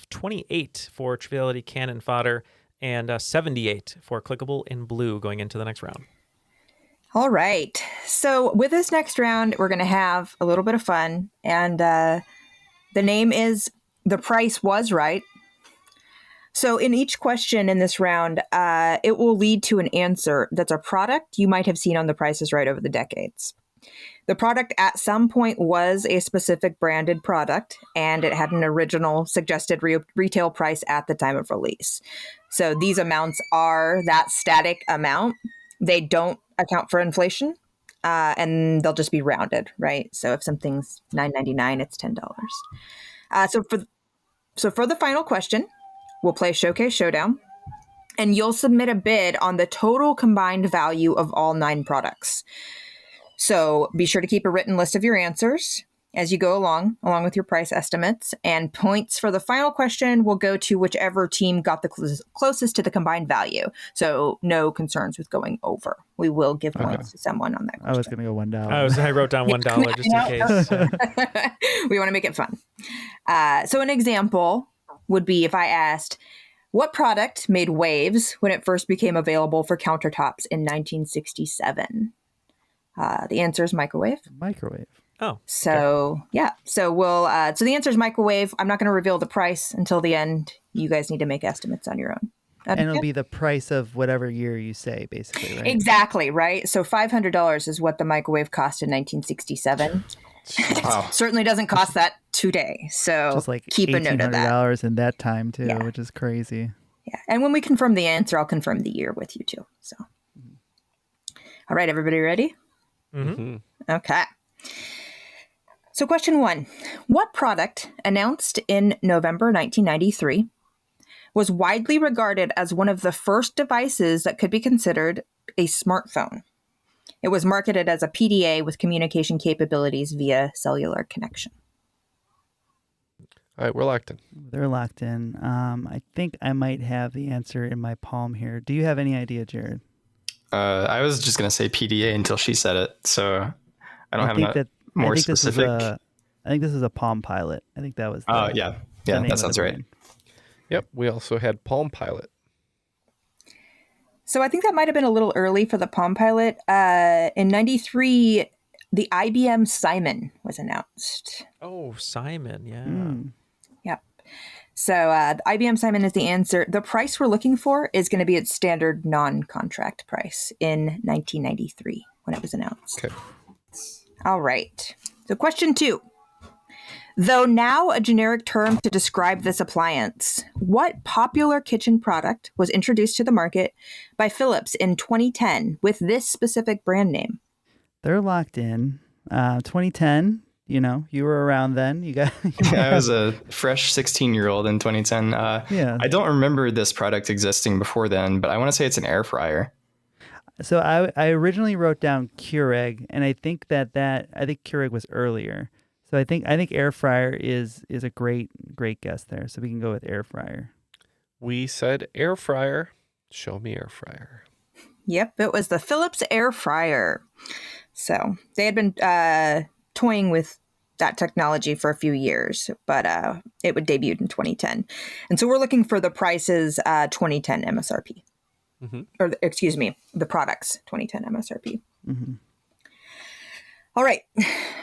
28 for Triviality Cannon Fodder and 78 for Clickable in Blue going into the next round. All right. So with this next round, we're going to have a little bit of fun. And the name is The Price Was Right. So in each question in this round, it will lead to an answer that's a product you might have seen on The Price is Right over the decades. The product at some point was a specific branded product, and it had an original suggested retail price at the time of release. So these amounts are that static amount. They don't account for inflation, and they'll just be rounded, right? So if something's $9.99, it's $10. So for the final question, we'll play Showcase Showdown, and you'll submit a bid on the total combined value of all 9 products. So be sure to keep a written list of your answers as you go along with your price estimates. And points for the final question will go to whichever team got the closest to the combined value. So no concerns with going over. We will give points to someone on that question. I was going to go $1. I wrote down $1 just in case. We want to make it fun. So an example would be if I asked, what product made waves when it first became available for countertops in 1967? The answer is microwave. Microwave. Oh. So, yeah. So so the answer is microwave. I'm not going to reveal the price until the end. You guys need to make estimates on your own. And it'll be the price of whatever year you say, basically, right? Exactly, right? So $500 is what the microwave cost in 1967. Wow. Certainly doesn't cost that today. So just like keep a note of that. $1,800 in that time, too, which is crazy. Yeah. And when we confirm the answer, I'll confirm the year with you, too. So, all right, everybody ready? Mm-hmm. Okay. So question 1, what product announced in November 1993 was widely regarded as one of the first devices that could be considered a smartphone? It was marketed as a PDA with communication capabilities via cellular connection. All right, we're locked in. They're locked in. I think I might have the answer in my palm here. Do you have any idea, Jared? I was just going to say PDA until she said it, so I don't have that more specific. I think this is a Palm Pilot. I think that was yeah, that sounds right. Yep, we also had Palm Pilot. So I think that might have been a little early for the Palm Pilot. In 93, the IBM Simon was announced. Oh, Simon, yeah. Yep. So IBM Simon is the answer. The price we're looking for is going to be its standard non-contract price in 1993 when it was announced. Okay. All right. So question 2. Though now a generic term to describe this appliance, what popular kitchen product was introduced to the market by Philips in 2010 with this specific brand name? They're locked in. 2010, you were around then. I was a fresh 16-year-old in 2010. Yeah. I don't remember this product existing before then, but I want to say it's an air fryer. So I originally wrote down Keurig, and I think I think Keurig was earlier. So I think air fryer is a great guess there. So we can go with air fryer. We said air fryer. Show me air fryer. Yep, it was the Philips air fryer. So they had been toying with that technology for a few years, but it would debut in 2010. And so we're looking for the price's 2010 MSRP. Mm-hmm. Or excuse me, the product's 2010 MSRP. Mm-hmm. All right.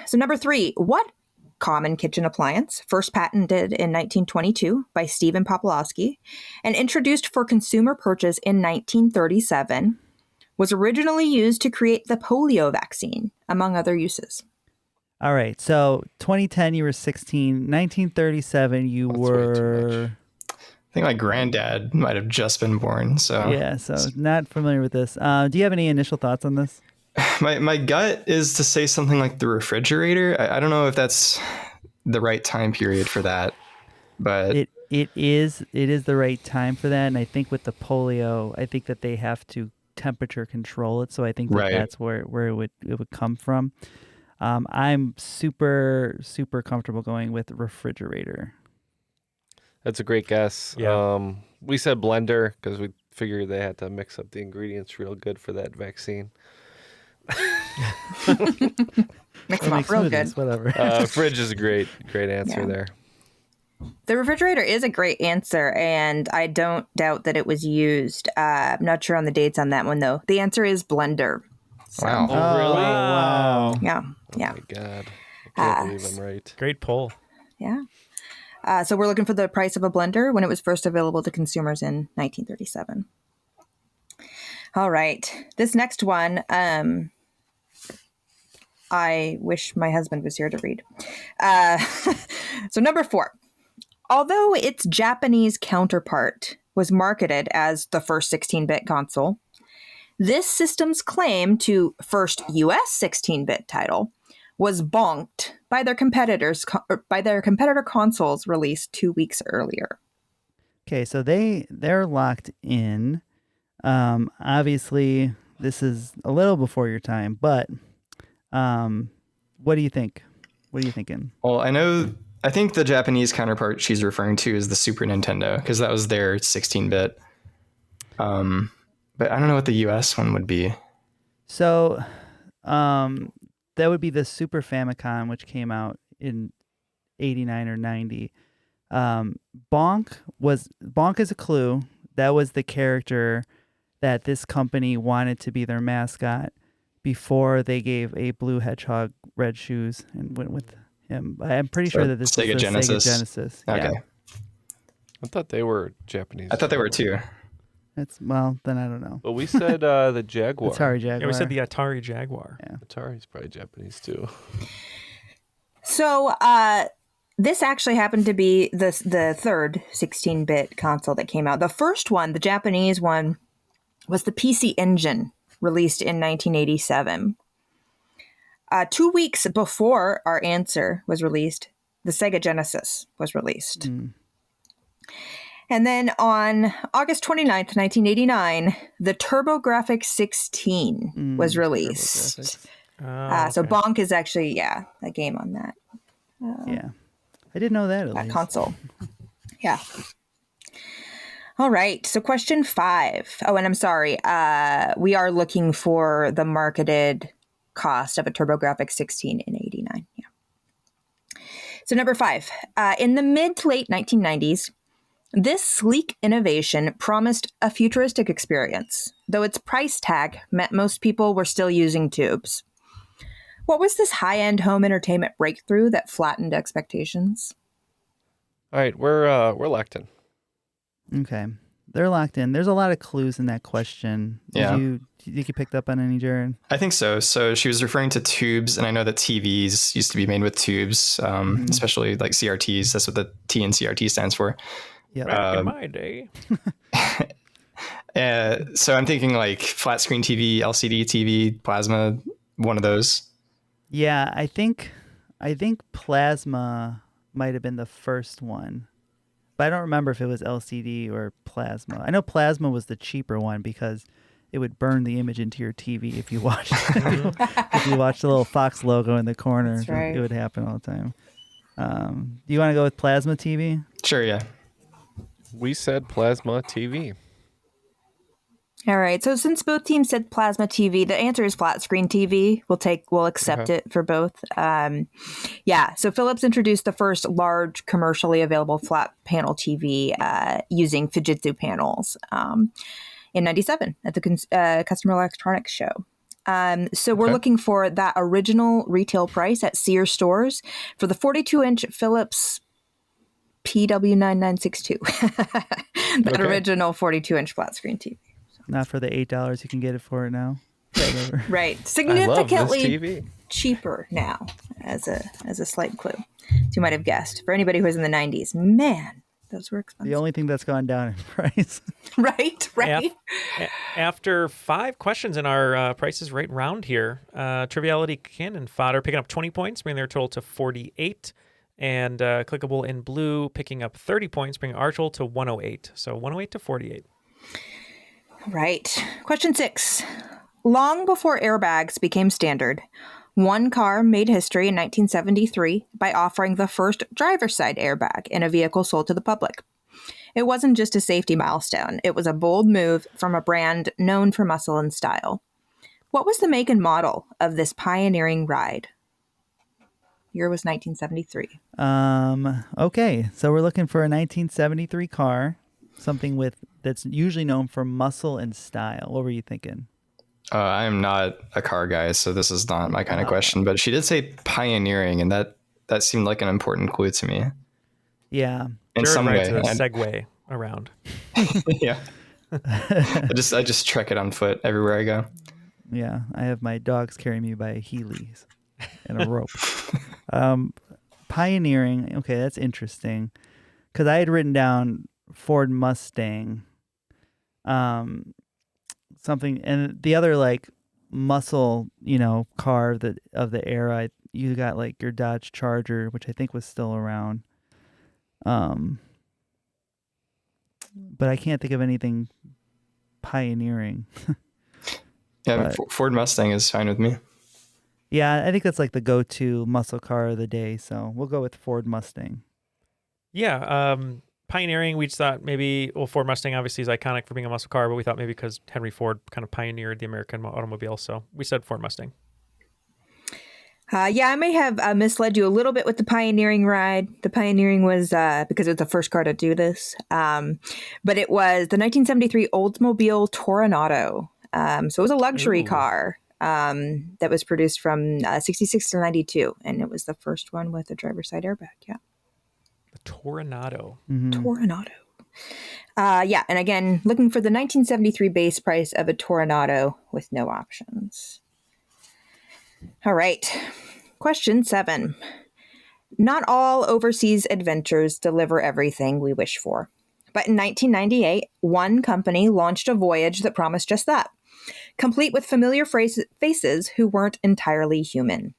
So number 3, what common kitchen appliance, first patented in 1922 by Stephen Popolowski and introduced for consumer purchase in 1937, was originally used to create the polio vaccine, among other uses? All right. So 2010, you were 16. 1937, you were... I think my granddad might have just been born. So yeah, so not familiar with this. Do you have any initial thoughts on this? My gut is to say something like the refrigerator. I don't know if that's the right time period for that, but it is the right time for that. And I think with the polio, I think that they have to temperature control it. So I think that's where it would come from. I'm super comfortable going with refrigerator. That's a great guess. Yeah. We said blender because we figured they had to mix up the ingredients real good for that vaccine. Mix them up real good. Whatever. Fridge is a great answer there. The refrigerator is a great answer, and I don't doubt that it was used. I'm not sure on the dates on that one, though. The answer is blender. So, wow. Oh, really? Wow. Yeah. Oh, my God. I can't believe I'm right. Great poll. Yeah. So we're looking for the price of a blender when it was first available to consumers in 1937. All right. This next one, I wish my husband was here to read. So number 4. Although its Japanese counterpart was marketed as the first 16-bit console, this system's claim to first U.S. 16-bit title was bonked by their competitor consoles released 2 weeks earlier. Okay, so they're locked in. Obviously, this is a little before your time, but what do you think? What are you thinking? Well, I think the Japanese counterpart she's referring to is the Super Nintendo because that was their 16-bit. But I don't know what the US one would be. So, that would be the Super Famicom, which came out in 89 or 90. Bonk is a clue. That was the character that this company wanted to be their mascot before they gave a blue hedgehog red shoes and went with him. I'm pretty sure that this is the Sega Genesis. Okay. Yeah. I thought they were Japanese. I thought they were too. Then I don't know. But we said the Jaguar. Atari Jaguar. Yeah, we said the Atari Jaguar. Yeah. Atari's probably Japanese too. So this actually happened to be the third 16-bit console that came out. The first one, the Japanese one, was the PC Engine, released in 1987. 2 weeks before our answer was released, the Sega Genesis was released. And then on August 29th, 1989, the TurboGrafx 16 was released. So Bonk is actually, a game on that. Yeah. I didn't know that at least. Console. Yeah. All right. So question 5. Oh, and I'm sorry. We are looking for the marketed cost of a TurboGrafx 16 in 89. Yeah. So number 5. In the mid to late 1990s, this sleek innovation promised a futuristic experience, though its price tag meant most people were still using tubes. What was this high-end home entertainment breakthrough that flattened expectations? All right, we're locked in. Okay. They're locked in. There's a lot of clues in that question. Yeah. Do you think you picked up on any, Jared? I think so. So she was referring to tubes, and I know that TVs used to be made with tubes, especially like CRTs. That's what the T in CRT stands for. Yeah. Back in my day. So I'm thinking like flat screen TV, LCD TV, plasma, one of those. Yeah, I think plasma might have been the first one. But I don't remember if it was LCD or plasma. I know plasma was the cheaper one because it would burn the image into your TV if you watched if you watched the little Fox logo in the corner. That's right. It would happen all the time. Do you want to go with plasma TV? Sure, yeah. We said plasma TV. All right. So since both teams said plasma TV, the answer is flat screen TV. We'll accept it for both. So Philips introduced the first large commercially available flat panel TV using Fujitsu panels in '97 at the Customer Electronics Show. So we're looking for that original retail price at Sears stores for the 42-inch Philips PW9962. That original 42-inch flat screen TV. Not for the $8 you can get it for now. Right. Significantly cheaper now as a slight clue. As you might have guessed. For anybody who was in the 90s, man, those were expensive. The only thing that's gone down in price. Right. After 5 questions in our Price is Right round here, Triviality, Ken, and Fodder picking up 20 points, bringing their total to 48. And Clickable in blue picking up 30 points, bringing our total to 108. So 108 to 48. Right. Question 6. Long before airbags became standard, one car made history in 1973 by offering the first driver's side airbag in a vehicle sold to the public. It wasn't just a safety milestone. It was a bold move from a brand known for muscle and style. What was the make and model of this pioneering ride? Year was 1973. Okay. So we're looking for a 1973 car, something that's usually known for muscle and style. What were you thinking? I am not a car guy, so this is not my kind of question. But she did say pioneering, and that seemed like an important clue to me. Yeah, in some way. A segue around. Yeah, I just trek it on foot everywhere I go. Yeah, I have my dogs carry me by Heelys and a rope. Pioneering. Okay, that's interesting. Because I had written down Ford Mustang, something, and the other like muscle, car of the era. You got like your Dodge Charger, which I think was still around. But I can't think of anything pioneering. Yeah, Ford Mustang is fine with me. Yeah, I think that's like the go-to muscle car of the day. So we'll go with Ford Mustang. Yeah, pioneering, we just thought maybe, Ford Mustang obviously is iconic for being a muscle car, but we thought maybe because Henry Ford kind of pioneered the American automobile, so we said Ford Mustang. I may have misled you a little bit with the pioneering ride. The pioneering was because it was the first car to do this, but it was the 1973 Oldsmobile Toronado. So it was a luxury car that was produced from 66 to 92, and it was the first one with a driver's side airbag. Yeah. Toronado. Mm-hmm. Toronado. And again, looking for the 1973 base price of a Toronado with no options. All right. Question 7. Not all overseas adventures deliver everything we wish for. But in 1998, one company launched a voyage that promised just that, complete with familiar faces who weren't entirely human.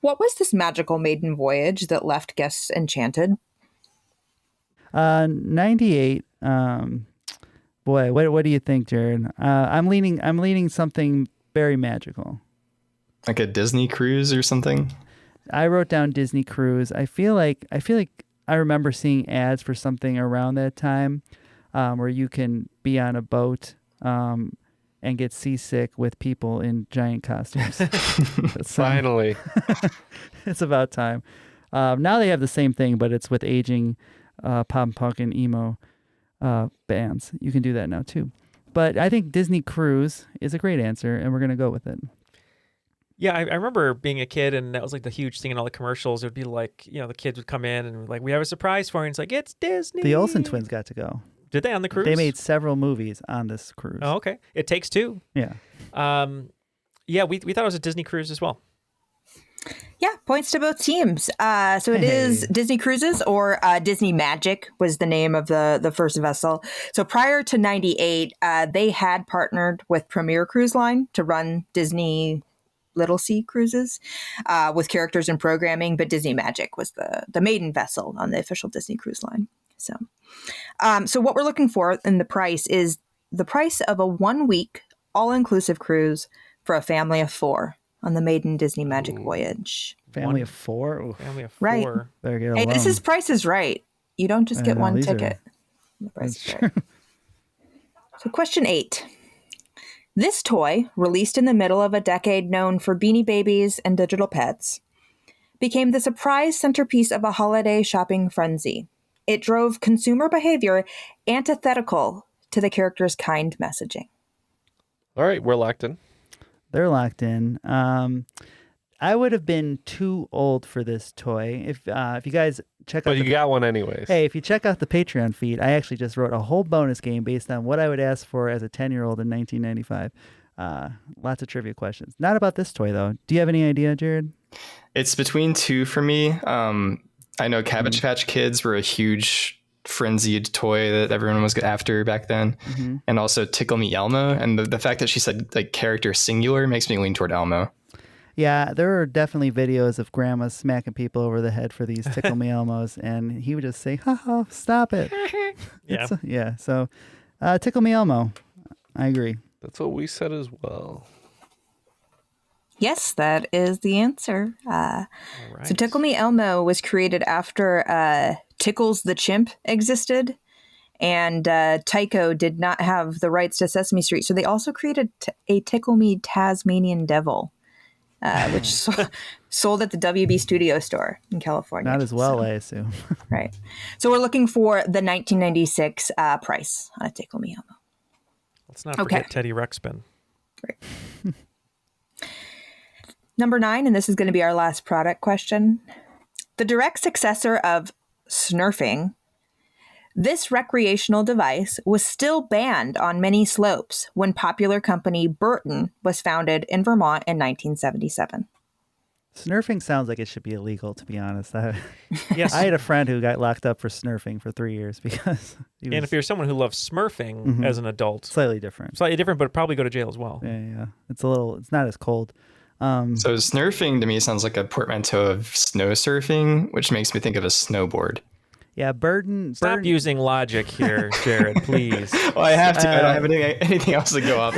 What was this magical maiden voyage that left guests enchanted? 98. Boy, what do you think, Jared? I'm leaning something very magical. Like a Disney cruise or something? I wrote down Disney cruise. I feel like I remember seeing ads for something around that time, where you can be on a boat and get seasick with people in giant costumes. Finally. It's about time. Now they have the same thing, but it's with aging pop punk and emo bands. You can do that now too. But I think Disney Cruise is a great answer, and we're going to go with it. Yeah, I remember being a kid, and that was like the huge thing in all the commercials. It would be like, the kids would come in and like, we have a surprise for you. And it's like, it's Disney. The Olsen twins got to go. Did they on the cruise? They made several movies on this cruise. Oh, okay. It Takes Two. Yeah. Yeah, we thought it was a Disney cruise as well. Yeah, points to both teams. So it is Disney Cruises, or Disney Magic was the name of the first vessel. So prior to 98, they had partnered with Premier Cruise Line to run Disney Little Sea cruises with characters and programming, but Disney Magic was the maiden vessel on the official Disney Cruise Line. So what we're looking for in the price is the price of a 1-week all-inclusive cruise for a family of 4 on the maiden Disney Magic voyage. Family of 4? Ooh. Family of 4. Right. Better get Hey, alone. this is Price is Right. You don't just get one ticket. The Price is Right. So question 8. This toy, released in the middle of a decade known for Beanie Babies and digital pets, became the surprise centerpiece of a holiday shopping frenzy. It drove consumer behavior antithetical to the character's kind messaging. All right, we're locked in. They're locked in. I would have been too old for this toy. If you guys check out, but you got one anyways. Hey, if you check out the Patreon feed, I actually just wrote a whole bonus game based on what I would ask for as a 10-year-old in 1995. Lots of trivia questions. Not about this toy though. Do you have any idea, Jared? It's between 2 for me. I know Cabbage Patch Kids were a huge frenzied toy that everyone was after back then, and also Tickle Me Elmo. And the fact that she said like character singular makes me lean toward Elmo. Yeah, there are definitely videos of grandma smacking people over the head for these Tickle Me Elmos, and he would just say, "Ha ha, stop it." Yeah. So, Tickle Me Elmo. I agree. That's what we said as well. Yes, that is the answer. So Tickle Me Elmo was created after Tickles the Chimp existed, and Tyco did not have the rights to Sesame Street, so they also created a Tickle Me Tasmanian Devil, which sold at the WB Studio store in California. Not as well, I assume. Right. So we're looking for the 1996 price on a Tickle Me Elmo. Let's not forget Teddy Ruxpin. Great. Number 9, and this is going to be our last product question. The direct successor of Snurfing, this recreational device was still banned on many slopes when popular company Burton was founded in Vermont in 1977. Snurfing sounds like it should be illegal, to be honest. Yes. I had a friend who got locked up for snurfing for 3 years because he was And if you're someone who loves smurfing as an adult, slightly different, but probably go to jail as well. Yeah. It's not as cold. So snurfing to me sounds like a portmanteau of snow surfing, which makes me think of a snowboard. Yeah, Burton. Stop using logic here, Jared, please. Well, I have to. I don't have anything else to go off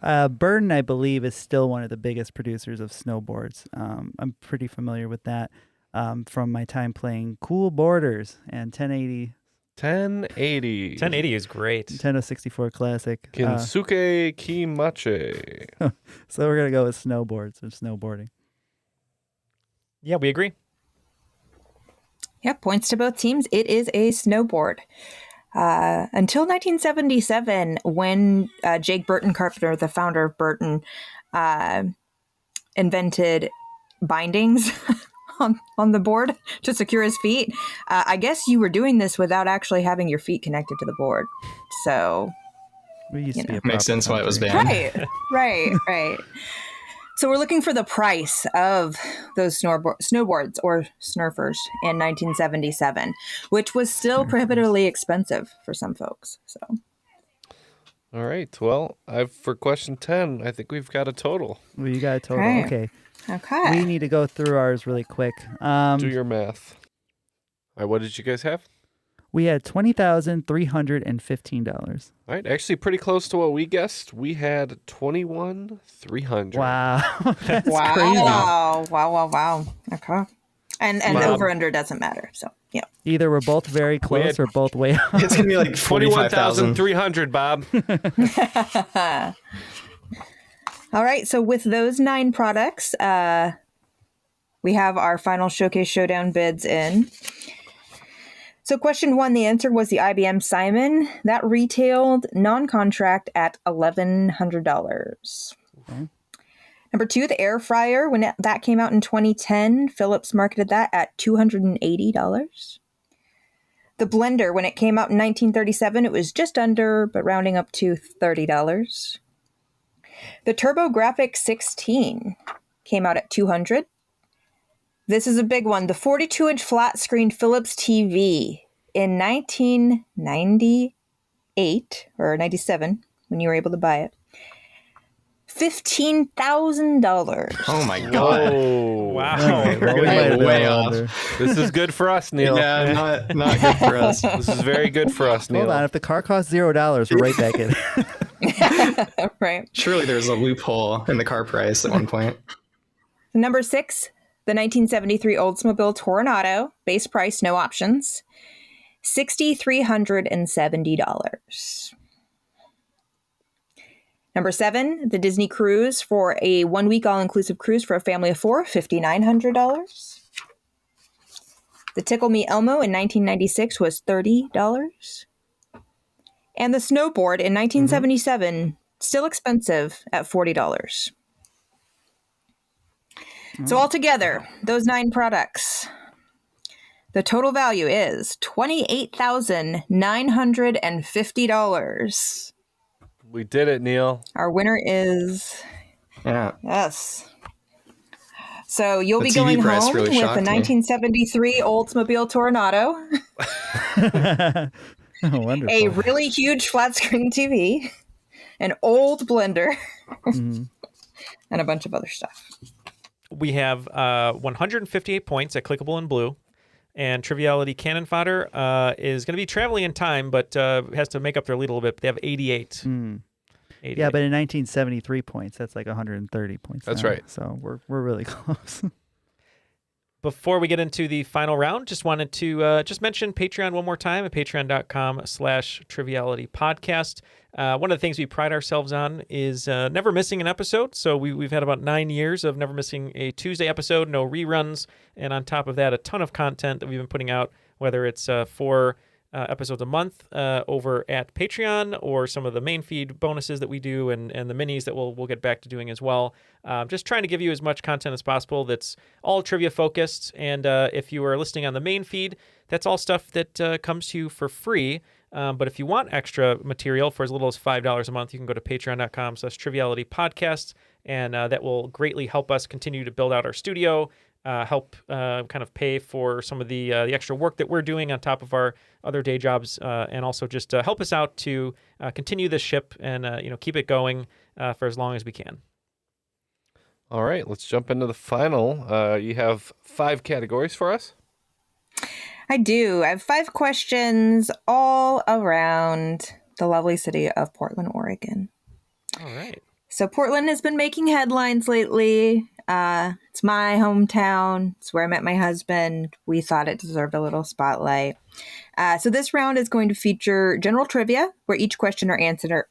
of. Burton, I believe, is still one of the biggest producers of snowboards. I'm pretty familiar with that from my time playing Cool Borders and 1080. 1080 is great. Nintendo 64 classic. Kinsuke Kimache. So we're going to go with snowboards or snowboarding. Yeah, we agree. Yeah, points to both teams. It is a snowboard. Until 1977, when Jake Burton Carpenter, the founder of Burton, invented bindings on the board to secure his feet. I guess you were doing this without actually having your feet connected to the board. So, makes sense why it was banned. Right. So we're looking for the price of those snowboards or snurfers in 1977, which was still prohibitively expensive for some folks. So, all right. Well, for question 10, I think we've got a total. Well, you got a total. Right. Okay. We need to go through ours really quick. Do your math. All right. What did you guys have? We had $20,315. All right, actually pretty close to what we guessed. We had $21,300. Wow, that's wow. crazy. Wow. Okay, and over under doesn't matter. So yeah, either we're both very close or both way off. It's gonna be like 21,300, Bob. All right, so with those 9 products, we have our final Showcase Showdown bids in. So question 1, the answer was the IBM Simon. That retailed non-contract at $1,100. Okay. Number 2, the air fryer. When that came out in 2010, Philips marketed that at $280. The blender, when it came out in 1937, it was just under, but rounding up to $30. The TurboGrafx 16 came out at $200. This is a big one. The 42-inch flat-screen Philips TV in 1998 or 97, when you were able to buy it. $15,000. Oh my God! Oh, wow. We're way off. This is good for us, Neal. Yeah, not good for us. This is very good for us, Neal. Hold on. If the car costs $0, we're right back in. Right. Surely there's a loophole in the car price at one point. Number 6, the 1973 Oldsmobile Toronado, base price, no options, $6,370. Number 7, the Disney Cruise for a 1-week all-inclusive cruise for a family of 4, $5,900. The Tickle Me Elmo in 1996 was $30. And the snowboard in 1977, still expensive at $40. So altogether, those 9 products, the total value is $28,950. We did it, Neal. Our winner is... Yeah. Yes. So you'll The be TV going price home really with the shocked me. 1973 Oldsmobile Toronado, Oh, wonderful. a really huge flat screen TV, an old blender, and a bunch of other stuff. We have 158 points at Clickable and Blue. And Triviality Cannon Fodder is going to be traveling in time, but has to make up their lead a little bit. They have 88. 88. Yeah, but in 1973 points, that's like 130 points. That's now. right. So we're really close. Before we get into the final round, just wanted to just mention Patreon one more time at patreon.com/Triviality Podcast. One of the things we pride ourselves on is never missing an episode. So we've had about 9 years of never missing a Tuesday episode, no reruns. And on top of that, a ton of content that we've been putting out, whether it's 4 episodes a month over at Patreon or some of the main feed bonuses that we do and the minis that we'll get back to doing as well. Just trying to give you as much content as possible that's all trivia focused. And if you are listening on the main feed, that's all stuff that comes to you for free. But if you want extra material for as little as $5 a month, you can go to patreon.com/Triviality Podcast, and that will greatly help us continue to build out our studio, help kind of pay for some of the extra work that we're doing on top of our other day jobs, and also just help us out to continue this ship and keep it going for as long as we can. All right, let's jump into the final. You have 5 categories for us? I do. I have 5 questions all around the lovely city of Portland, Oregon. All right. So Portland has been making headlines lately. It's my hometown. It's where I met my husband. We thought it deserved a little spotlight. So this round is going to feature general trivia, where each question or answer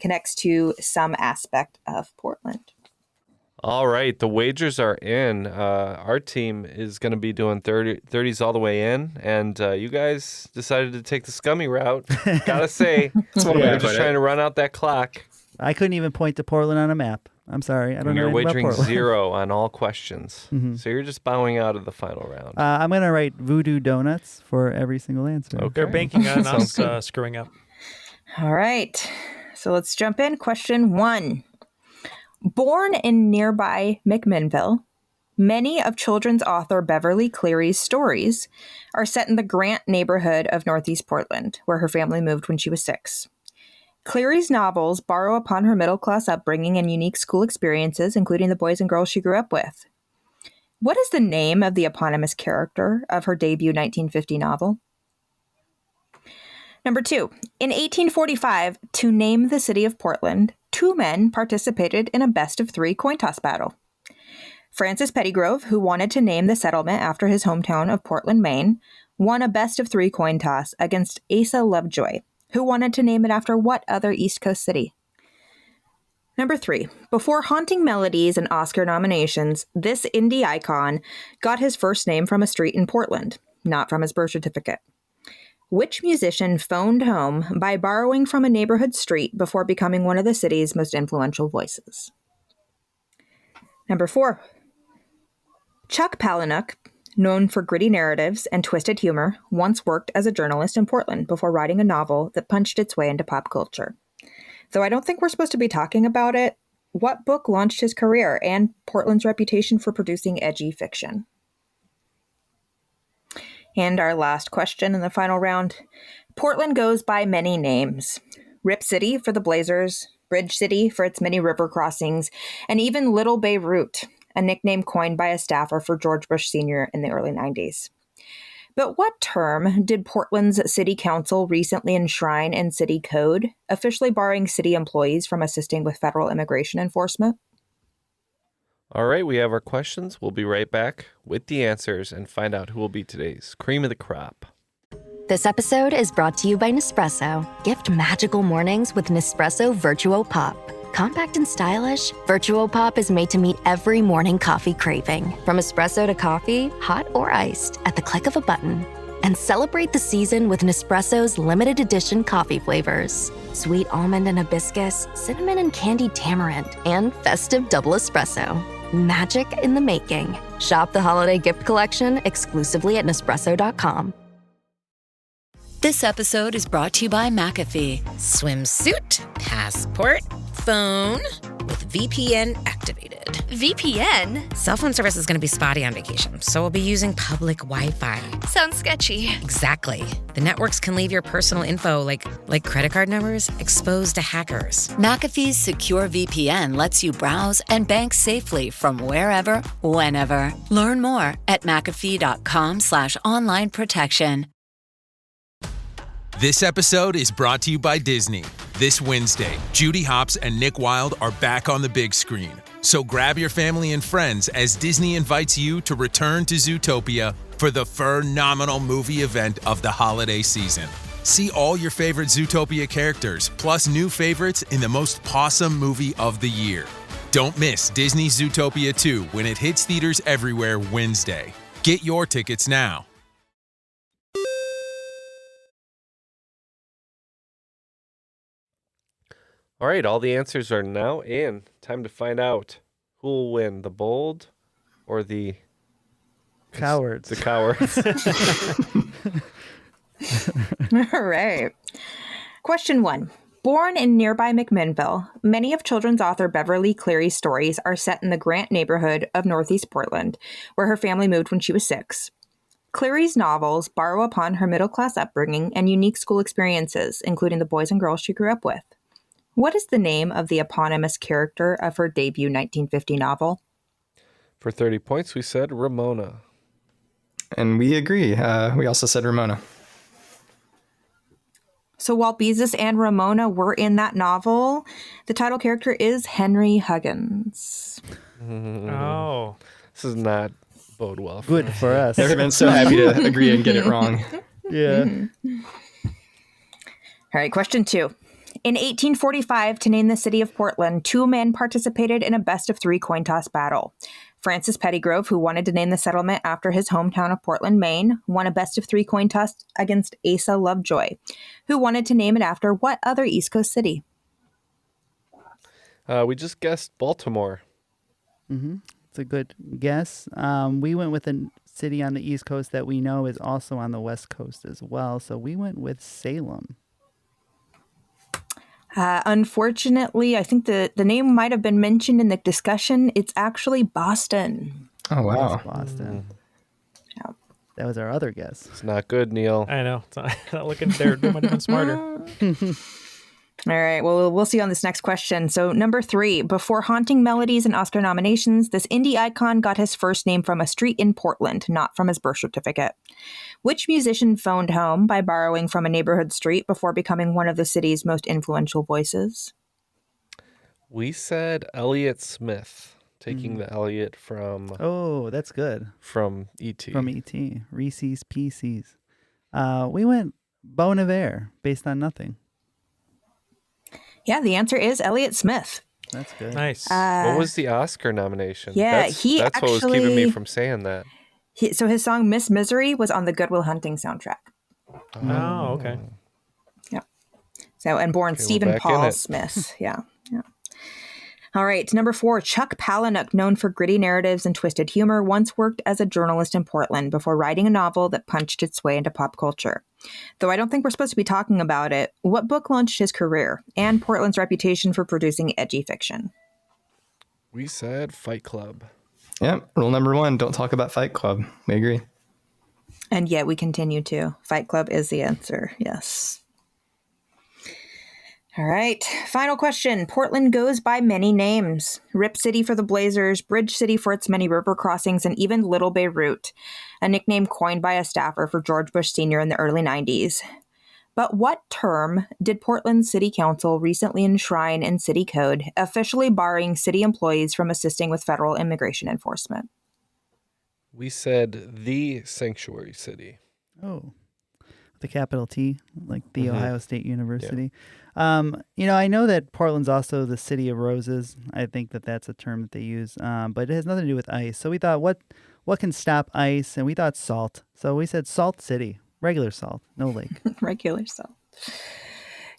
connects to some aspect of Portland. All right, the wagers are in. Our team is going to be doing 30s all the way in, and you guys decided to take the scummy route. Gotta say, we're just trying to run out that clock. I couldn't even point to Portland on a map. I'm sorry. I don't know You're anything about wagering Portland. 0 on all questions. So you're just bowing out of the final round. I'm going to write voodoo donuts for every single answer. Okay. They're banking on us screwing up. All right. So let's jump in. Question 1. Born in nearby McMinnville, many of children's author Beverly Cleary's stories are set in the Grant neighborhood of Northeast Portland, where her family moved when she was 6. Cleary's novels borrow upon her middle-class upbringing and unique school experiences, including the boys and girls she grew up with. What is the name of the eponymous character of her debut 1950 novel? Number 2. In 1845, to name the city of Portland, 2 men participated in a best-of-3 coin toss battle. Francis Pettygrove, who wanted to name the settlement after his hometown of Portland, Maine, won a best-of-3 coin toss against Asa Lovejoy, who wanted to name it after what other East Coast city? Number 3. Before Haunting Melodies and Oscar nominations, this indie icon got his first name from a street in Portland, not from his birth certificate. Which musician phoned home by borrowing from a neighborhood street before becoming one of the city's most influential voices? Number 4. Chuck Palahniuk, known for gritty narratives and twisted humor, once worked as a journalist in Portland before writing a novel that punched its way into pop culture. Though I don't think we're supposed to be talking about it, what book launched his career and Portland's reputation for producing edgy fiction? And our last question in the final round. Portland goes by many names. Rip City for the Blazers, Bridge City for its many river crossings, and even Little Beirut, a nickname coined by a staffer for George Bush Sr. in the early 90s. But what term did Portland's City Council recently enshrine in city code, officially barring city employees from assisting with federal immigration enforcement? All right, we have our questions. We'll be right back with the answers and find out who will be today's cream of the crop. This episode is brought to you by Nespresso. Gift magical mornings with Nespresso Virtuo Pop. Compact and stylish, Virtuo Pop is made to meet every morning coffee craving. From espresso to coffee, hot or iced, at the click of a button. And celebrate the season with Nespresso's limited edition coffee flavors. Sweet almond and hibiscus, cinnamon and candied tamarind, and festive double espresso. Magic in the making. Shop the holiday gift collection exclusively at Nespresso.com. This episode is brought to you by McAfee. Swimsuit, passport, phone with VPN activated. VPN? Cell phone service is going to be spotty on vacation, so we'll be using public Wi-Fi. Sounds sketchy. Exactly. The networks can leave your personal info, like credit card numbers, exposed to hackers. McAfee's secure VPN lets you browse and bank safely from wherever, whenever. Learn more at McAfee.com/online protection. This episode is brought to you by Disney. This Wednesday, Judy Hopps and Nick Wilde are back on the big screen. So grab your family and friends as Disney invites you to return to Zootopia for the phenomenal movie event of the holiday season. See all your favorite Zootopia characters, plus new favorites in the most pawsome movie of the year. Don't miss Disney Zootopia 2 when it hits theaters everywhere Wednesday. Get your tickets now. All right, all the answers are now in. Time to find out who will win, the bold or the cowards. The cowards. All right. Question 1. Born in nearby McMinnville, many of children's author Beverly Cleary's stories are set in the Grant neighborhood of Northeast Portland, where her family moved when she was 6. Cleary's novels borrow upon her middle-class upbringing and unique school experiences, including the boys and girls she grew up with. What is the name of the eponymous character of her debut 1950 novel? For 30 points, we said Ramona. And we agree. We also said Ramona. So while Beezus and Ramona were in that novel, the title character is Henry Huggins. Oh. This is not bode well. Good for us. Never been so happy to agree and get it wrong. Yeah. All right, question 2. In 1845, to name the city of Portland, 2 men participated in a best-of-3 coin toss battle. Francis Pettygrove, who wanted to name the settlement after his hometown of Portland, Maine, won a best-of-3 coin toss against Asa Lovejoy, who wanted to name it after what other East Coast city? We just guessed Baltimore. Mm-hmm. It's a good guess. We went with a city on the East Coast that we know is also on the West Coast as well, so we went with Salem. Unfortunately, I think the name might have been mentioned in the discussion. It's actually Boston. Oh, wow. Boston. Yeah. That was our other guess. It's not good, Neal. I know. It's not looking there. They might have been smarter. All right. Well, we'll see on this next question. So number 3, before haunting melodies and Oscar nominations, this indie icon got his first name from a street in Portland, not from his birth certificate. Which musician phoned home by borrowing from a neighborhood street before becoming one of the city's most influential voices? We said Elliott Smith, taking the Elliott from... Oh, that's good. From E.T. From E.T. Reese's Pieces. We went Bon Iver, based on nothing. Yeah, the answer is Elliott Smith. That's good. Nice. What was the Oscar nomination? Yeah, that's what was keeping me from saying that. So his song Miss Misery was on the Good Will Hunting soundtrack. Oh, okay. Yeah. So, and born Stephen Paul Smith. Yeah. All right, number 4, Chuck Palahniuk, known for gritty narratives and twisted humor, once worked as a journalist in Portland before writing a novel that punched its way into pop culture. Though I don't think we're supposed to be talking about it, what book launched his career and Portland's reputation for producing edgy fiction? We said Fight Club. Yep. Rule number 1, don't talk about Fight Club. We agree. And yet we continue to. Fight Club is the answer. Yes. All right. Final question. Portland goes by many names. Rip City for the Blazers, Bridge City for its many river crossings, and even Little Beirut, a nickname coined by a staffer for George Bush Sr. in the early 90s. But what term did Portland City Council recently enshrine in city code, officially barring city employees from assisting with federal immigration enforcement? We said the sanctuary city. Oh, the capital T, like the Ohio State University. Yeah. I know that Portland's also the city of roses. I think that that's a term that they use, but it has nothing to do with ice. So we thought, what can stop ice? And we thought salt. So we said Salt City, regular salt, no lake. Regular salt.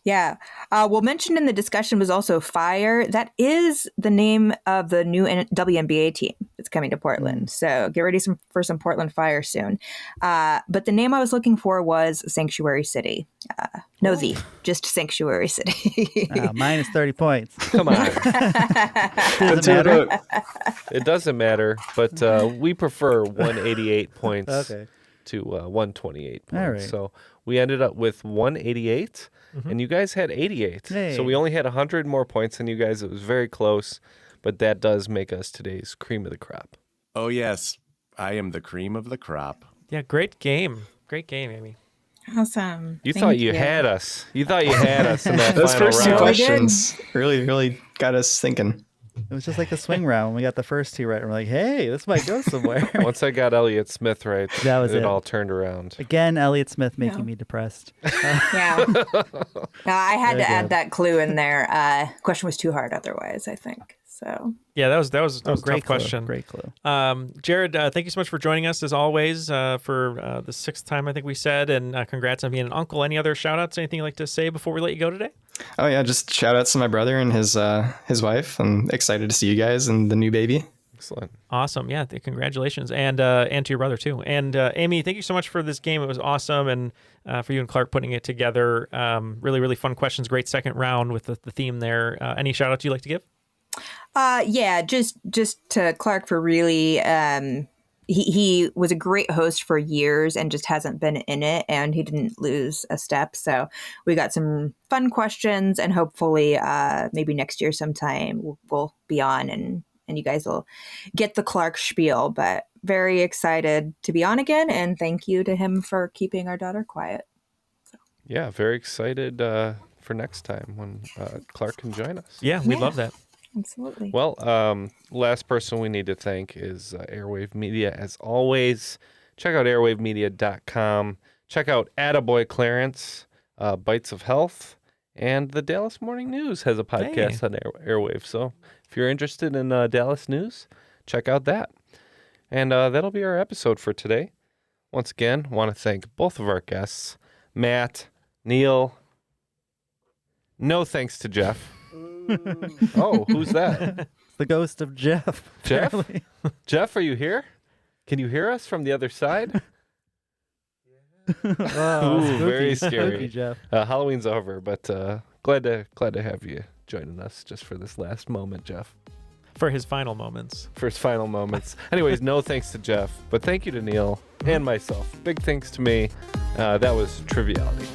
Yeah. Well, mentioned in the discussion was also Fire. That is the name of the new WNBA team that's coming to Portland. So get ready for some Portland Fire soon. But the name I was looking for was Sanctuary City. No Z, just Sanctuary City. Minus 30 points. Come on. Does it matter? It doesn't matter, but we prefer 188 points Okay. to 128 points. All right. So we ended up with 188, and you guys had 88. Hey. So we only had 100 more points than you guys. It was very close, but that does make us today's cream of the crop. Oh, yes. I am the cream of the crop. Yeah, great game. Great game, Amy. Awesome. You thought you had us. You thought you had us in that Those final first two round. questions really got us thinking. It was just like the swing round. We got the first two right. And we're like, hey, this might go somewhere. Once I got Elliott Smith right, That was it. all turned around. Again, Elliott Smith making me depressed. Yeah. No, I had Very to add good. that clue in there. Question was too hard otherwise, I think. So Yeah, that was a great tough question. Great clue. Jared, thank you so much for joining us as always for the 6th time I think we said, and congrats on being an uncle. Any other shout outs? Anything you'd like to say before we let you go today? Oh yeah, just shout outs to my brother and his wife. I'm excited to see you guys and the new baby. Excellent. Awesome. Yeah, congratulations. And to your brother too. And Amy, thank you so much for this game. It was awesome. And for you and Clark putting it together. Really, really fun questions. Great second round with the theme there. Any shout outs you'd like to give? Yeah, just to Clark for really, he was a great host for years and just hasn't been in it, and he didn't lose a step. So we got some fun questions, and hopefully maybe next year sometime we'll be on and you guys will get the Clark spiel. But very excited to be on again, and thank you to him for keeping our daughter quiet. Yeah, very excited for next time when Clark can join us. Yeah, we'd love that. Absolutely. Well, last person we need to thank is Airwave Media. As always, check out airwavemedia.com. Check out Attaboy Clarence, Bites of Health, and the Dallas Morning News has a podcast on Airwave. So if you're interested in Dallas news, check out that. And that'll be our episode for today. Once again, want to thank both of our guests, Matt, Neal. No thanks to Jeff. Oh, who's that? It's the ghost of Jeff. Jeff? apparently. Jeff, are you here? Can you hear us from the other side? Oh, Ooh, spooky, very spooky, scary. Jeff. Halloween's over, but glad to have you joining us just for this last moment, Jeff. For his final moments. For his final moments. Anyways, no thanks to Jeff, but thank you to Neal and myself. Big thanks to me. That was Triviality.